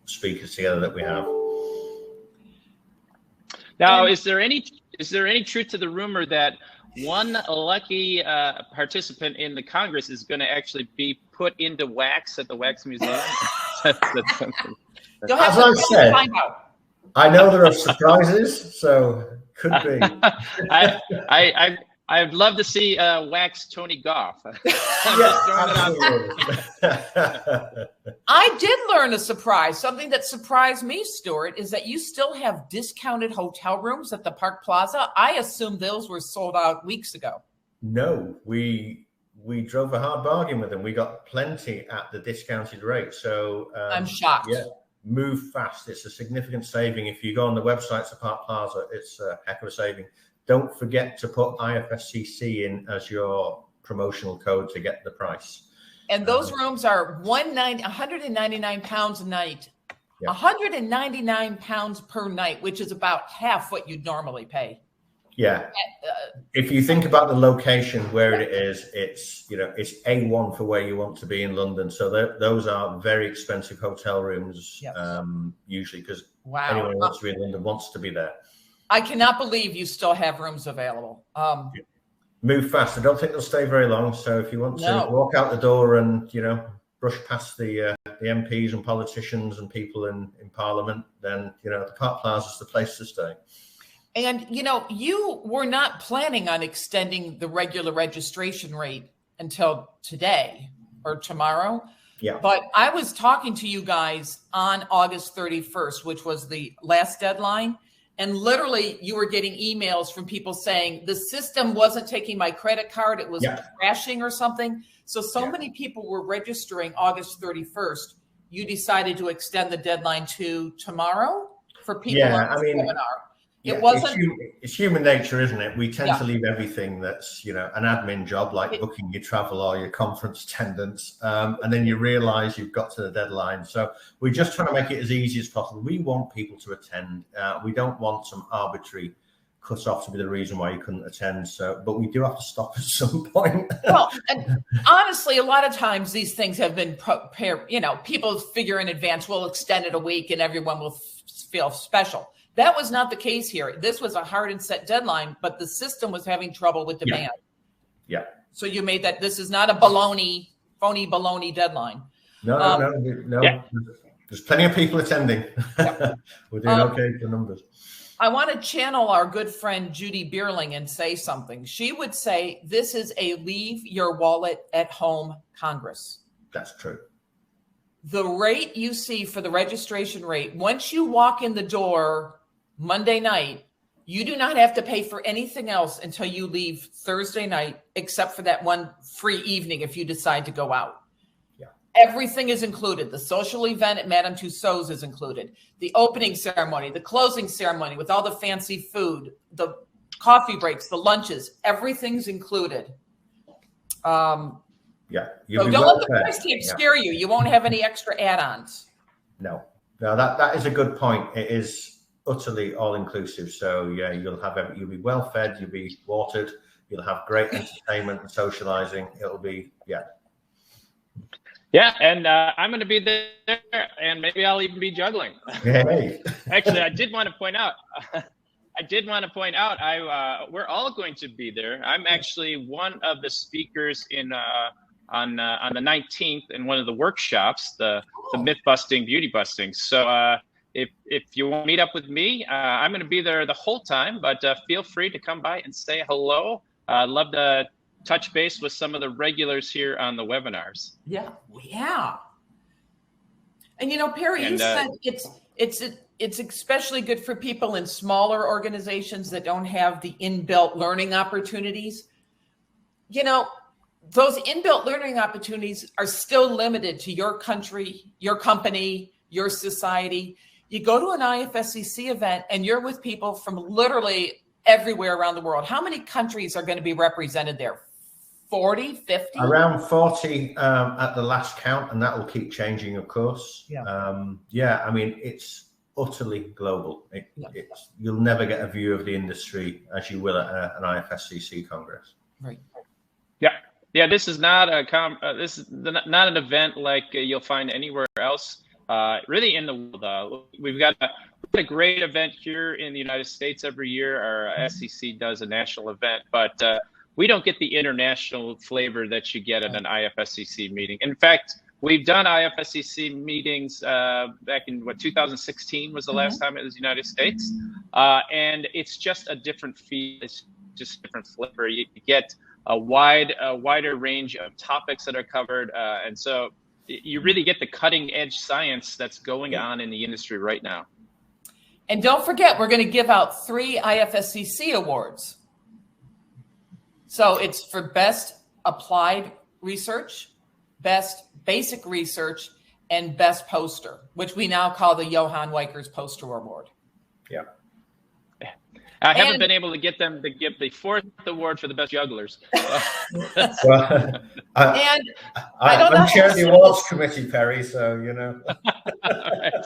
speakers together that we have. Now, is there any truth to the rumor that one lucky participant in the Congress is going to actually be put into wax at the Wax Museum? As I said, I know there are surprises, so could be. I'd love to see wax Tony Goff. I did learn a surprise. Something that surprised me, Stewart, is that you still have discounted hotel rooms at the Park Plaza. I assumed those were sold out weeks ago. No, we drove a hard bargain with them. We got plenty at the discounted rate. So I'm shocked. move fast. It's a significant saving. If you go on the website to Park Plaza, it's a heck of a saving. Don't forget to put IFSCC in as your promotional code to get the price. And those rooms are £199 a night, 199 pounds per night, which is about half what you'd normally pay. Yeah. If you think about the location where it is, it's A1 for where you want to be in London. So those are very expensive hotel rooms, usually, because anyone who wants to be in London wants to be there. I cannot believe you still have rooms available. Move fast. I don't think they'll stay very long. So if you want to walk out the door and, brush past the MPs and politicians and people in Parliament, then, the Park Plaza is the place to stay. And, you were not planning on extending the regular registration rate until today or tomorrow. Yeah. But I was talking to you guys on August 31st, which was the last deadline. And literally you were getting emails from people saying the system wasn't taking my credit card. It was crashing or something. So many people were registering August 31st. You decided to extend the deadline to tomorrow for people on the webinar. It wasn't. It's human nature, isn't it? We tend to leave everything that's, an admin job, like booking your travel or your conference attendance, and then you realize you've got to the deadline. So we're just trying to make it as easy as possible. We want people to attend. We don't want some arbitrary cut off to be the reason why you couldn't attend. So, but we do have to stop at some point. Well, and honestly, a lot of times these things have been prepared. People figure in advance, we'll extend it a week and everyone will feel special. That was not the case here. This was a hard and set deadline, but the system was having trouble with demand. Yeah. So you made that. This is not a phony baloney deadline. No. There's plenty of people attending. We're doing okay for numbers. I want to channel our good friend Judy Bierling and say something. She would say this is a leave your wallet at home Congress. That's true. The rate you see for the registration rate, once you walk in the door Monday night, you do not have to pay for anything else until you leave Thursday night, except for that one free evening if you decide to go out. Yeah. Everything is included. The social event at Madame Tussauds is included. The opening ceremony, the closing ceremony with all the fancy food, the coffee breaks, the lunches, everything's included. So don't let the price tag scare you. You won't have any extra add-ons. No, that is a good point. It is utterly all-inclusive. So you'll be well fed, you'll be watered, you'll have great entertainment and socializing. It'll be Yeah, and I'm going to be there, and maybe I'll even be juggling. Hey. Actually, I did want to point out. We're all going to be there. I'm actually one of the speakers on the 19th in one of the workshops, the myth busting, beauty busting. So if you want to meet up with me, I'm going to be there the whole time, but feel free to come by and say hello. I'd love to touch base with some of the regulars here on the webinars. Yeah. And Perry, you said it's especially good for people in smaller organizations that don't have the inbuilt learning opportunities. Those inbuilt learning opportunities are still limited to your country, your company, your society. You go to an IFSCC event and you're with people from literally everywhere around the world. How many countries are going to be represented there? 40, 50? Around 40 at the last count, and that will keep changing, of course. Yeah. It's utterly global. You'll never get a view of the industry as you will at an IFSCC Congress. Right. Yeah. This is not not an event like you'll find anywhere else. Really in the world. We've got a great event here in the United States every year. Our SCC does a national event, but we don't get the international flavor that you get at an IFSCC meeting. In fact, we've done IFSCC meetings back in 2016 was the last time it was the United States, and it's just a different feel. It's just a different flavor. You get a wider range of topics that are covered, and so you really get the cutting edge science that's going on in the industry right now. And don't forget, we're going to give out 3 IFSCC awards. So it's for best applied research, best basic research, and best poster, which we now call the Johan Weichers Poster Award. Yeah. I haven't been able to get them to give the 4th award for the best jugglers. Well, I'm chair of the awards committee, Perry, so you know. Right.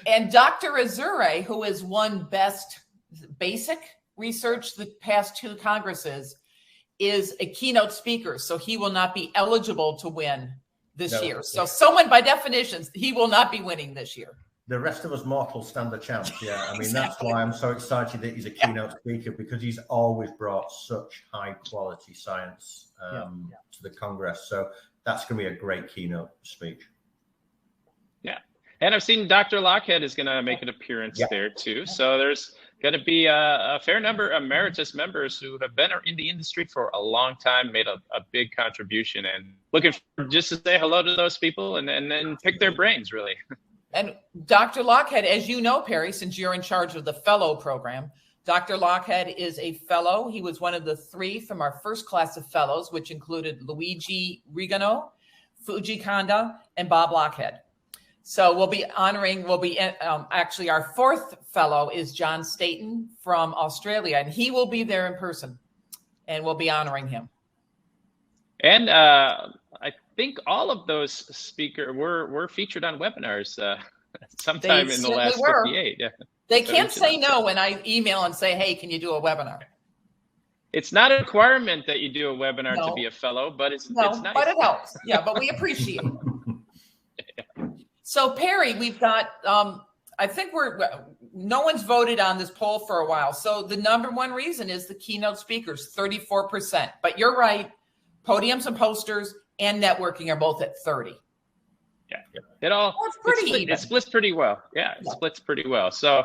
And Dr. Azure, who has won best basic research the past 2 congresses, is a keynote speaker, so he will not be eligible to win this year. So someone, by definition, he will not be winning this year. The rest of us mortals stand a chance. Yeah, I mean, that's why I'm so excited that he's a keynote speaker, because he's always brought such high quality science to the Congress. So that's going to be a great keynote speech. Yeah. And I've seen Dr. Lockhead is going to make an appearance there too. So there's going to be a fair number of emeritus members who have been in the industry for a long time, made a big contribution, and looking for just to say hello to those people and then pick their brains, really. And Dr. Lockhead, as you know, Perry, since you're in charge of the fellow program, Dr. Lockhead is a fellow. He was one of the 3 from our first class of fellows, which included Luigi Rigano, Fuji Kanda, and Bob Lockhead. So we'll be honoring, actually our 4th fellow is John Staten from Australia, and he will be there in person, and we'll be honoring him. And I think all of those speakers were featured on webinars sometime in the last 58. Yeah. They can't say no when I email and say, hey, can you do a webinar? It's not a requirement that you do a webinar to be a fellow, but it's nice. But it helps. Yeah, but we appreciate it. So Perry, we've got, I think no one's voted on this poll for a while. So the number 1 reason is the keynote speakers, 34%. But you're right, podiums and posters and networking are both at 30. Yeah, it splits pretty well. Yeah, it splits pretty well. So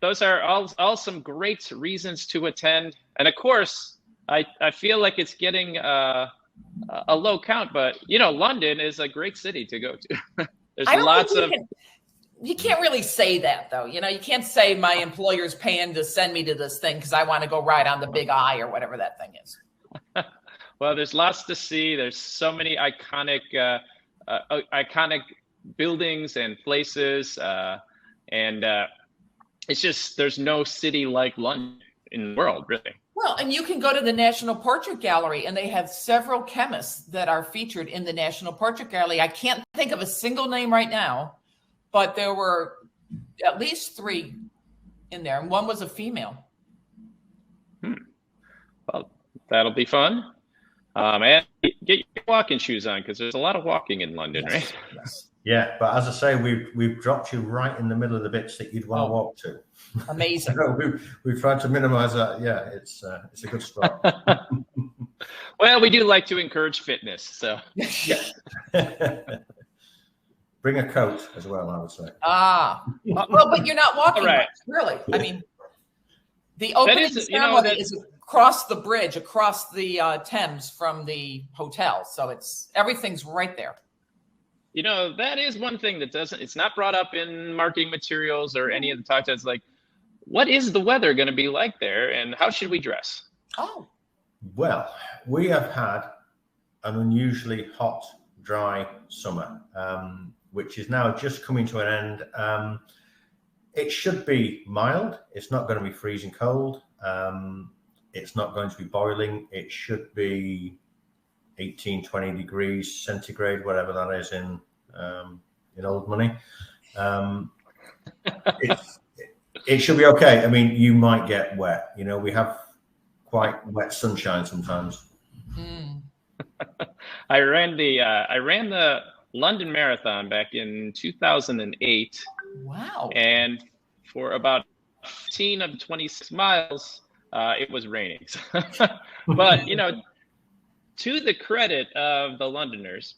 those are all some great reasons to attend. And of course, I feel like it's getting a low count, but London is a great city to go to. There's lots of. You can't really say that, though. You can't say my employer's paying to send me to this thing because I want to go ride on the Big I or whatever that thing is. Well, there's lots to see. There's so many iconic buildings and places, and it's just there's no city like London in the world, really. Well, and you can go to the National Portrait Gallery, and they have several chemists that are featured in the National Portrait Gallery. I can't think of a single name right now, but there were at least 3 in there, and one was a female. Well, that'll be fun. And get your walking shoes on, because there's a lot of walking in London, right? Yes. Yeah, but as I say, we've dropped you right in the middle of the bits that you'd want to walk to. Amazing. So we've tried to minimize that. Yeah, it's a good spot. Well, we do like to encourage fitness, so. Bring a coat as well, I would say. Well, but you're not walking right. much, really. I mean, the opening ceremony is across the bridge, across the Thames from the hotel. So everything's right there. That is one thing that it's not brought up in marketing materials or any of the talks. It's like, what is the weather going to be like there, and how should we dress? Oh. Well, we have had an unusually hot, dry summer, which is now just coming to an end. It should be mild. It's not going to be freezing cold. It's not going to be boiling. It should be 18, 20 degrees centigrade, whatever that is in old money. It should be okay. I mean, you might get wet. We have quite wet sunshine sometimes. I ran the London Marathon back in 2008. Wow. And for about 15 of 26 miles, it was raining. But, to the credit of the Londoners,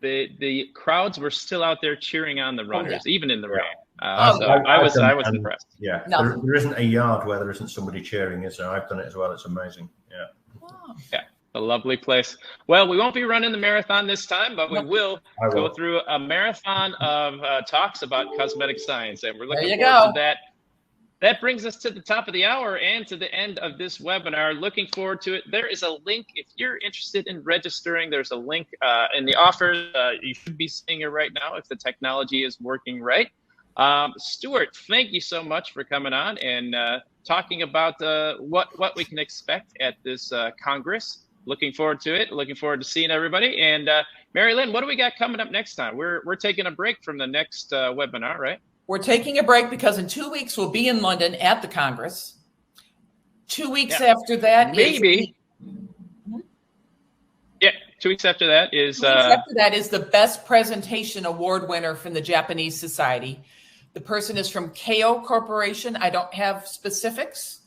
the crowds were still out there cheering on the runners, even in the rain. I was impressed. Yeah, there isn't a yard where there isn't somebody cheering, is there? I've done it as well. It's amazing. Yeah. Wow. Yeah, a lovely place. Well, we won't be running the marathon this time, but we will go through a marathon of talks about cosmetic science, and we're looking forward to that. That brings us to the top of the hour and to the end of this webinar. Looking forward to it. There is a link. If you're interested in registering, there's a link in the offer. You should be seeing it right now if the technology is working right. Stewart, thank you so much for coming on and talking about what we can expect at this Congress. Looking forward to it. Looking forward to seeing everybody. And Mary Lynn, what do we got coming up next time? We're taking a break from the next webinar, right? We're taking a break because in 2 weeks we'll be in London at the Congress. 2 weeks after that, maybe. Yeah, 2 weeks after that is. 2 weeks after that is the Best Presentation Award winner from the Japanese Society. The person is from KO Corporation. I don't have specifics.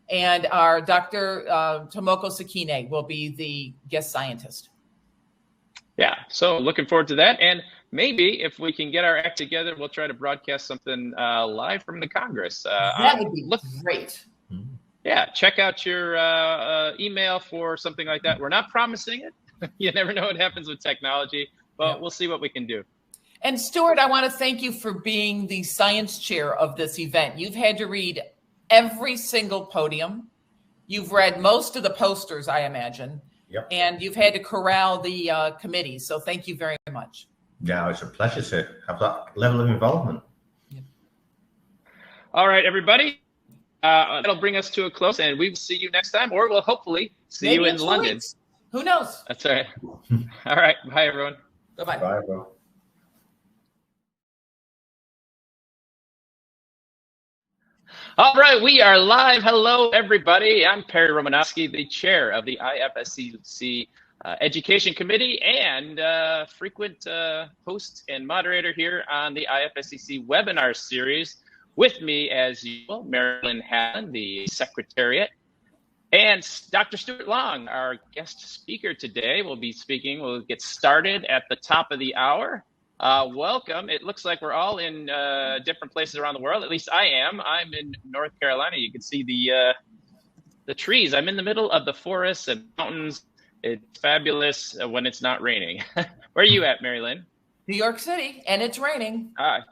And our Dr. Tomoko Sakine will be the guest scientist. Yeah, so looking forward to that. And maybe if we can get our act together, we'll try to broadcast something live from the Congress. That would be great. Yeah, check out your email for something like that. We're not promising it. You never know what happens with technology, but we'll see what we can do. And Stewart, I want to thank you for being the science chair of this event. You've had to read every single podium. You've read most of the posters, I imagine. Yep. And you've had to corral the committee. So thank you very much. Yeah, it's a pleasure to have that level of involvement. Yep. All right, everybody. That'll bring us to a close, and we will see you next time, or we'll hopefully see you in London. Weeks. Who knows? That's all right. All right. Bye, everyone. Bye-bye. Bye, everyone. All right, we are live. Hello, everybody. I'm Perry Romanowski, the chair of the IFSCC Education Committee and frequent host and moderator here on the IFSCC webinar series. With me, as usual, Marilyn Hallen, the Secretariat, and Dr. Stewart Long, our guest speaker today, will be speaking. We'll get started at the top of the hour. Welcome. It looks like we're all in different places around the world. At least I am. I'm in North Carolina. You can see the trees. I'm in the middle of the forests and mountains. It's fabulous when it's not raining. Where are you at, Mary Lynn? New York City, and it's raining. Well,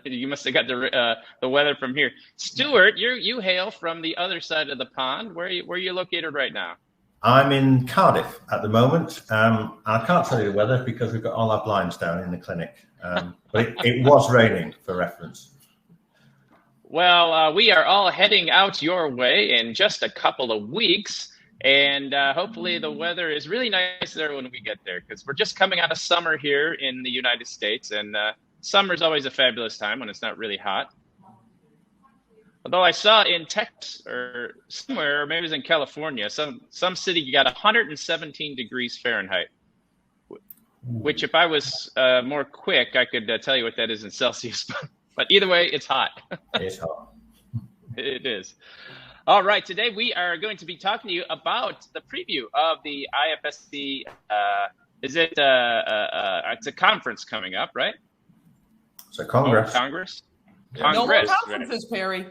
you must have got the weather from here. Stewart, you hail from the other side of the pond. Where are you located right now? I'm in Cardiff at the moment. I can't tell you the weather because we've got all our blinds down in the clinic. But it was raining, for reference. Well, we are all heading out your way in just a couple of weeks. And hopefully the weather is really nice there when we get there, because we're just coming out of summer here in the United States. And summer is always a fabulous time when it's not really hot. Although I saw in Texas or somewhere, or maybe it was in California, some city you got 117 degrees Fahrenheit, which if I was more quick, I could tell you what that is in Celsius. But either way, it's hot. It's hot. It is. All right, today we are going to be talking to you about the preview of the IFSC. It's a conference coming up, right? It's a Congress. Congress. No more conferences, right? Perry.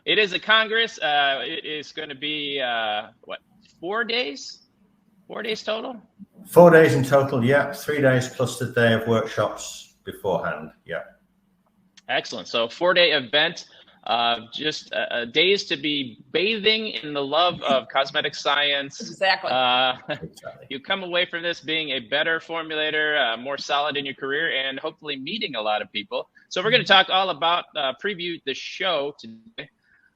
It is a Congress. It is going to be 4 days? 4 days total? 4 days in total, yeah. 3 days plus the day of workshops beforehand, yeah. Excellent. So 4-day event. Just days to be bathing in the love of cosmetic science. Exactly. You come away from this being a better formulator, more solid in your career, and hopefully meeting a lot of people. So we're going to talk all about preview the show today.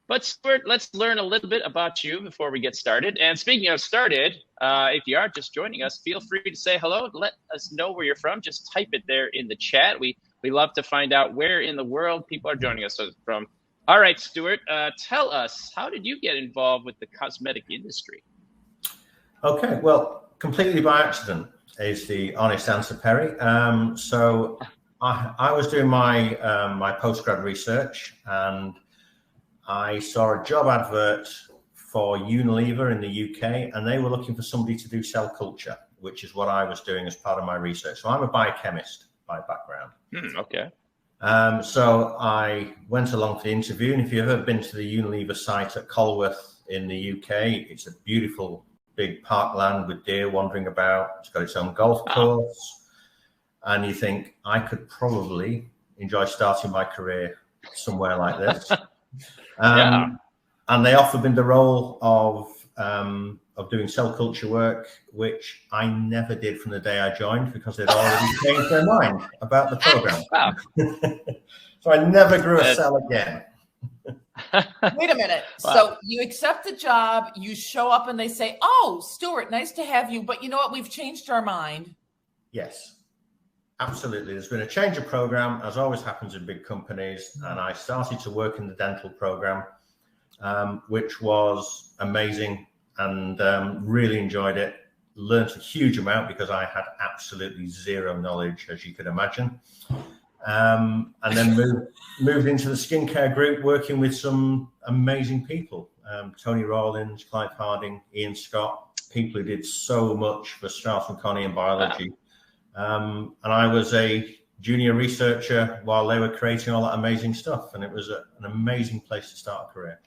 But Stewart, let's learn a little bit about you before we get started. And speaking of started, if you are just joining us, feel free to say hello. Let us know where you're from. Just type it there in the chat. We love to find out where in the world people are joining us from. All right, Stewart, tell us, how did you get involved with the cosmetic industry? Okay, well, completely by accident is the honest answer, Perry. So I was doing my my postgrad research, and I saw a job advert for Unilever in the UK, and they were looking for somebody to do cell culture, which is what I was doing as part of my research. So I'm a biochemist by background. Okay. So I went along for the interview, and if you've ever been to the Unilever site at Colworth in the UK, it's a beautiful big parkland with deer wandering about. It's got its own golf course, and you think I could probably enjoy starting my career somewhere like this. Yeah. And they offered me the role of doing cell culture work, which I never did from the day I joined because they'd already changed their mind about the program. Wow. So I never grew a cell again. Wait a minute. Wow. So you accept the job, you show up and they say, "Oh, Stewart, nice to have you, but you know what? We've changed our mind." Yes, absolutely. There's been a change of program, as always happens in big companies. And I started to work in the dental program, which was amazing, and really enjoyed it. Learned a huge amount because I had absolutely zero knowledge, as you could imagine. And then moved into the skincare group, working with some amazing people. Tony Rawlins, Clive Harding, Ian Scott, people who did so much for Strauss and Connie in biology. And I was a junior researcher while they were creating all that amazing stuff. And it was an amazing place to start a career.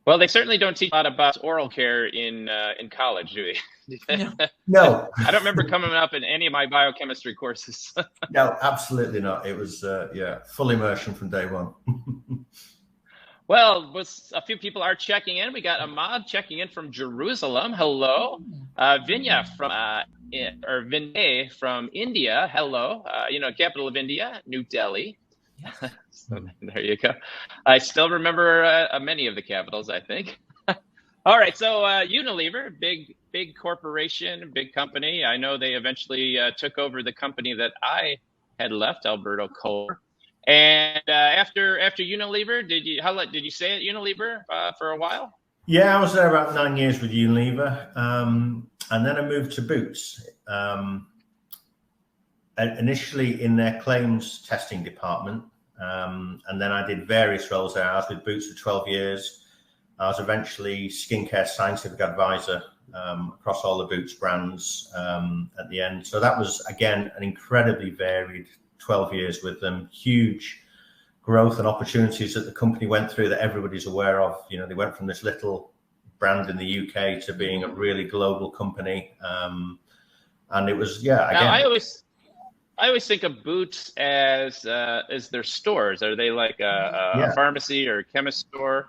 Well, they certainly don't teach a lot about oral care in college, do they? No. I don't remember coming up in any of my biochemistry courses. No, absolutely not. It was, full immersion from day one. Well, a few people are checking in. We got Ahmad checking in from Jerusalem. Hello. Vinay from India. Hello. Capital of India, New Delhi. Yes. So there you go. I still remember many of the capitals, I think. All right. So Unilever, big corporation, big company. I know they eventually took over the company that I had left, Alberto Kohler. And after Unilever, did you stay at Unilever for a while? Yeah, I was there about 9 years with Unilever, and then I moved to Boots. Initially in their claims testing department, and then I did various roles there. I was with Boots for 12 years. I was eventually skincare scientific advisor across all the Boots brands at the end. So that was, again, an incredibly varied 12 years with them. Huge growth and opportunities that the company went through that everybody's aware of. They went from this little brand in the UK to being a really global company. And it was, again. Now, I always think of Boots as their stores. Are they like a pharmacy or a chemist store?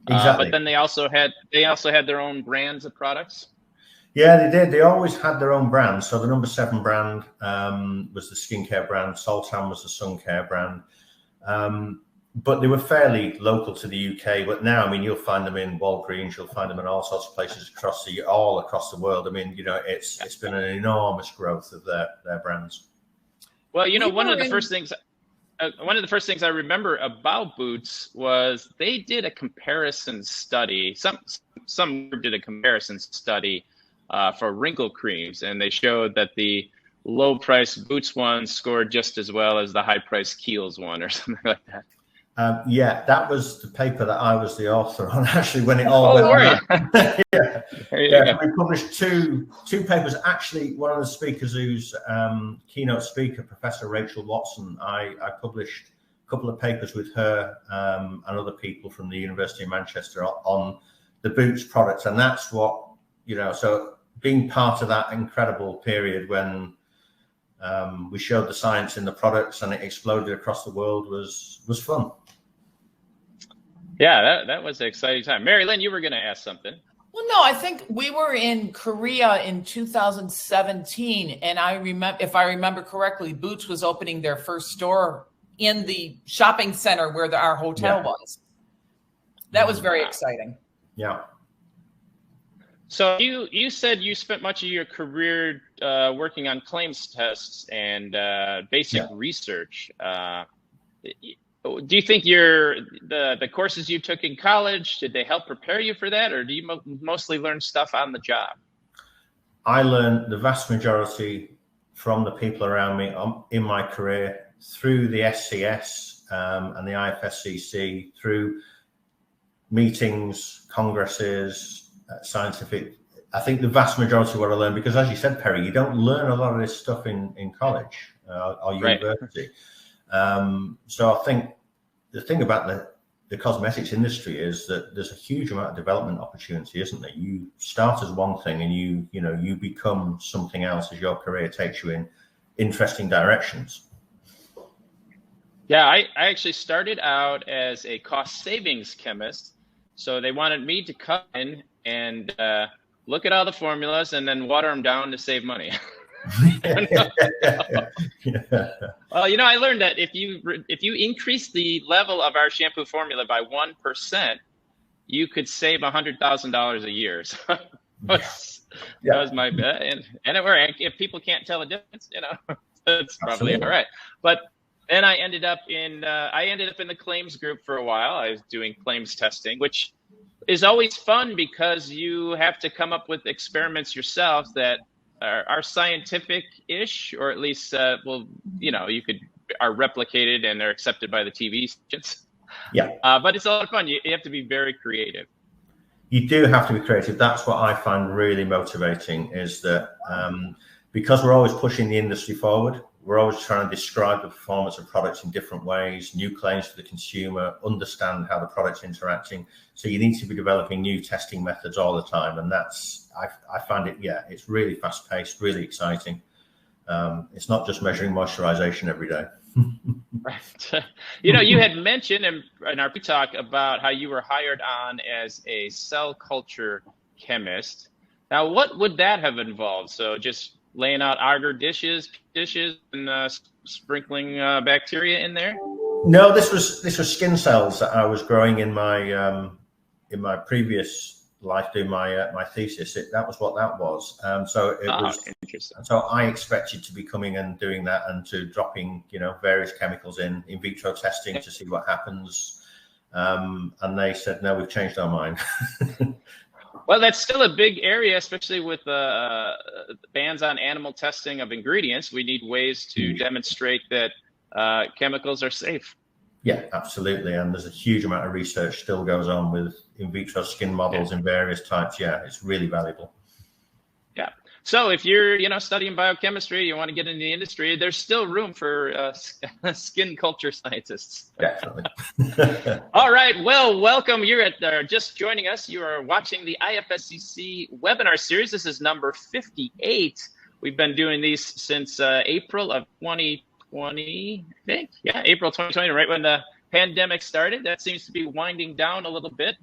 Exactly. But then they also had their own brands of products. Yeah, they did. They always had their own brands. So the number 7 brand was the skincare brand. Sultan was the sun care brand. But they were fairly local to the UK. But now, you'll find them in Walgreens. You'll find them in all sorts of places all across the world. It's been an enormous growth of their brands. Well, one of the first things I remember about Boots was they did a comparison study. Some did a comparison study for wrinkle creams, and they showed that the low-priced Boots one scored just as well as the high-priced Kiehl's one, or something like that. That was the paper that I was the author on, actually, when it all went on. We published two papers. Actually, one of the speakers who's keynote speaker, Professor Rachel Watson, I published a couple of papers with her and other people from the University of Manchester on the Boots products. And that's what, so being part of that incredible period when we showed the science in the products and it exploded across the world was fun. Yeah, that was an exciting time. Mary Lynn, you were going to ask something. Well, no, I think we were in Korea in 2017, and if I remember correctly, Boots was opening their first store in the shopping center where our hotel was. That was very exciting. Yeah. So you said you spent much of your career working on claims tests and basic research. Do you think the courses you took in college, did they help prepare you for that, or do you mostly learn stuff on the job? I learned the vast majority from the people around me in my career through the SCS and the IFSCC, through meetings, congresses, scientific. I think the vast majority of what I learned, because as you said, Perry, you don't learn a lot of this stuff in college or university. So I think the thing about the cosmetics industry is that there's a huge amount of development opportunity, isn't there? You start as one thing and you become something else as your career takes you in interesting directions. Yeah, I actually started out as a cost savings chemist. So they wanted me to come in and look at all the formulas and then water them down to save money. Well, I learned that if you increase the level of our shampoo formula by 1%, you could save $100,000 a year. So that was my bet, and it worked. If people can't tell the difference, that's probably all right. But then I ended up in the claims group for a while. I was doing claims testing, which is always fun because you have to come up with experiments yourself that are scientific-ish, or at least are replicated and they're accepted by the TV stations. Yeah. But it's a lot of fun. You have to be very creative. You do have to be creative. That's what I find really motivating, is that because we're always pushing the industry forward, we're always trying to describe the performance of products in different ways, new claims for the consumer, understand how the product's interacting. So you need to be developing new testing methods all the time. And I find it, it's really fast paced, really exciting. It's not just measuring moisturization every day. Right. You had mentioned in our pre-talk about how you were hired on as a cell culture chemist. Now, what would that have involved? So just laying out agar dishes and sprinkling bacteria in there? No, this was skin cells that I was growing in my previous life doing my thesis. That was what that was. So it was interesting. So I expected to be coming and doing that and to dropping various chemicals in vitro testing to see what happens. And they said, no, we've changed our mind. Well, that's still a big area, especially with bans on animal testing of ingredients. We need ways to demonstrate that chemicals are safe. Yeah, absolutely. And there's a huge amount of research still goes on with in vitro skin models in various types. Yeah, it's really valuable. Yeah. So if you're, studying biochemistry, you want to get into the industry, there's still room for skin culture scientists. Definitely. All right. Well, welcome. You're just joining us. You are watching the IFSCC webinar series. This is number 58. We've been doing these since April of 2020, I think. Yeah, April 2020, right when the pandemic started. That seems to be winding down a little bit,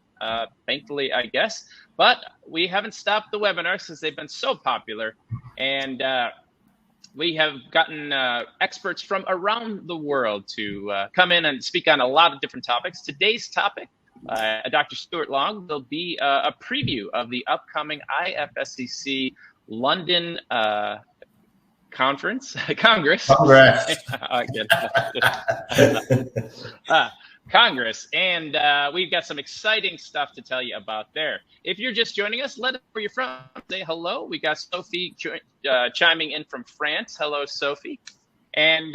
thankfully, I guess. But we haven't stopped the webinars since they've been so popular. And we have gotten experts from around the world to come in and speak on a lot of different topics. Today's topic, Dr. Stewart Long, will be a preview of the upcoming IFSCC London Congress. Congress, and we've got some exciting stuff to tell you about there. If you're just joining us, let us know where you're from. Say hello. We got Sophie chiming in from France. Hello, Sophie. And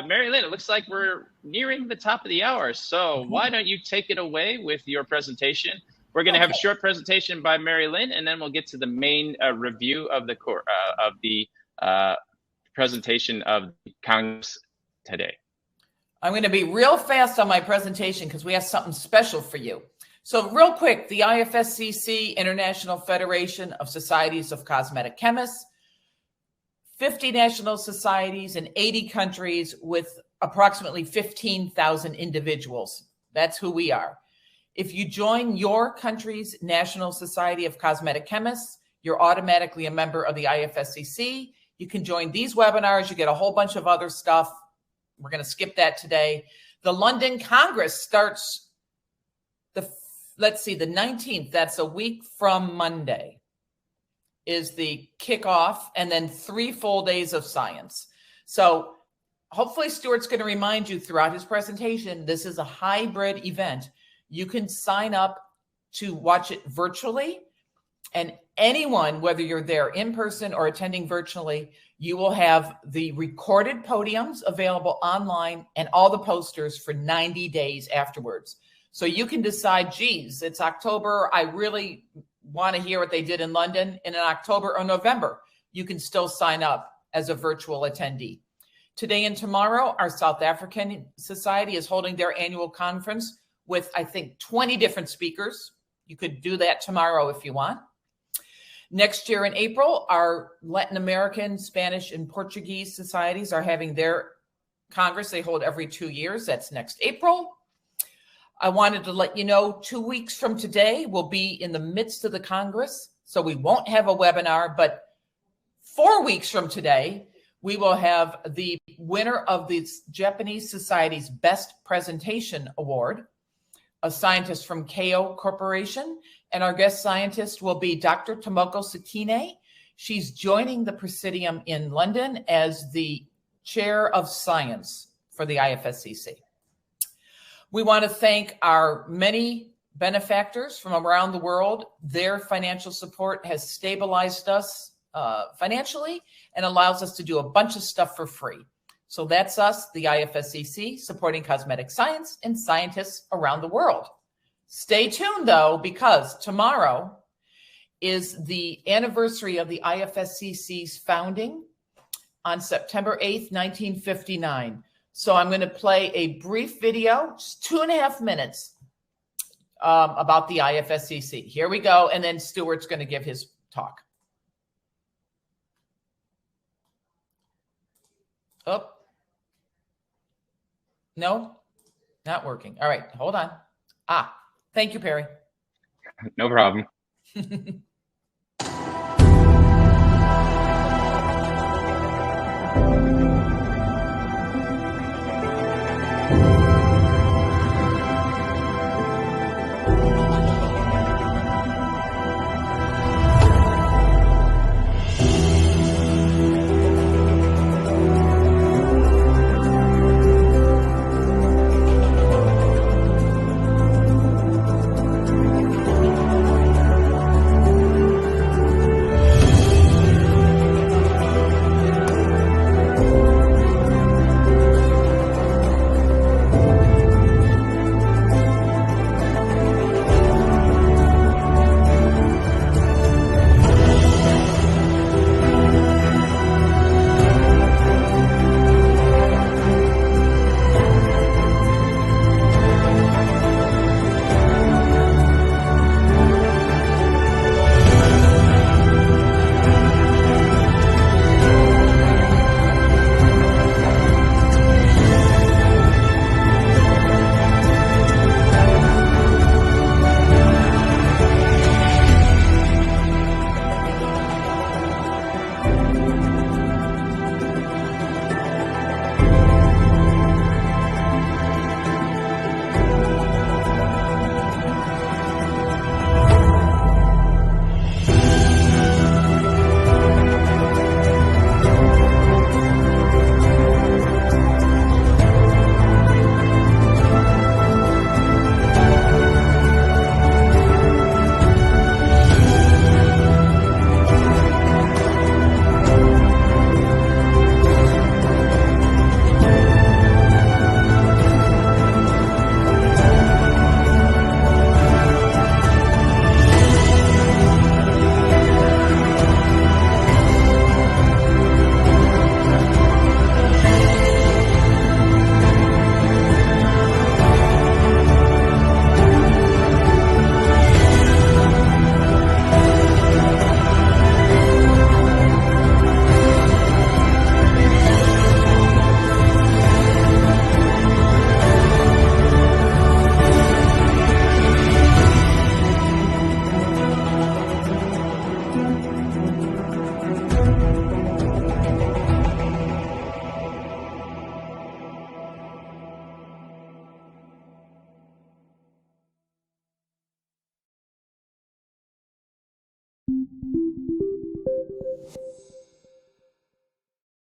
Mary Lynn, it looks like we're nearing the top of the hour. So why don't you take it away with your presentation? We're going to have a short presentation by Mary Lynn, and then we'll get to the main review of the presentation of Congress today. I'm going to be real fast on my presentation because we have something special for you. So real quick, the IFSCC, International Federation of Societies of Cosmetic Chemists, 50 national societies in 80 countries with approximately 15,000 individuals. That's who we are. If you join your country's National Society of Cosmetic Chemists, you're automatically a member of the IFSCC. You can join these webinars. You get a whole bunch of other stuff. We're going to skip that today. The London Congress starts the 19th. That's a week from Monday is the kickoff, and then 3 full days of science. So hopefully Stewart's going to remind you throughout his presentation, this is a hybrid event. You can sign up to watch it virtually, and anyone, whether you're there in person or attending virtually, you will have the recorded podiums available online and all the posters for 90 days afterwards. So you can decide, geez, it's October. I really want to hear what they did in London. And in October or November, you can still sign up as a virtual attendee. Today and tomorrow, our South African Society is holding their annual conference with, I think, 20 different speakers. You could do that tomorrow if you want. Next year in April, our Latin American, Spanish, and Portuguese societies are having their Congress. They hold every 2 years. That's next April. I wanted to let you know 2 weeks from today, we'll be in the midst of the Congress. So we won't have a webinar, but 4 weeks from today, we will have the winner of the Japanese Society's Best Presentation Award, a scientist from Keio Corporation. And our guest scientist will be Dr. Tomoko Sakine. She's joining the Presidium in London as the Chair of Science for the IFSCC. We want to thank our many benefactors from around the world. Their financial support has stabilized us financially and allows us to do a bunch of stuff for free. So that's us, the IFSCC, supporting cosmetic science and scientists around the world. Stay tuned, though, because tomorrow is the anniversary of the IFSCC's founding on September 8th, 1959. So I'm going to play a brief video, just 2.5 minutes, about the IFSCC. Here we go. And then Stewart's going to give his talk. Oh, no, not working. All right, hold on. Thank you, Perry. No problem.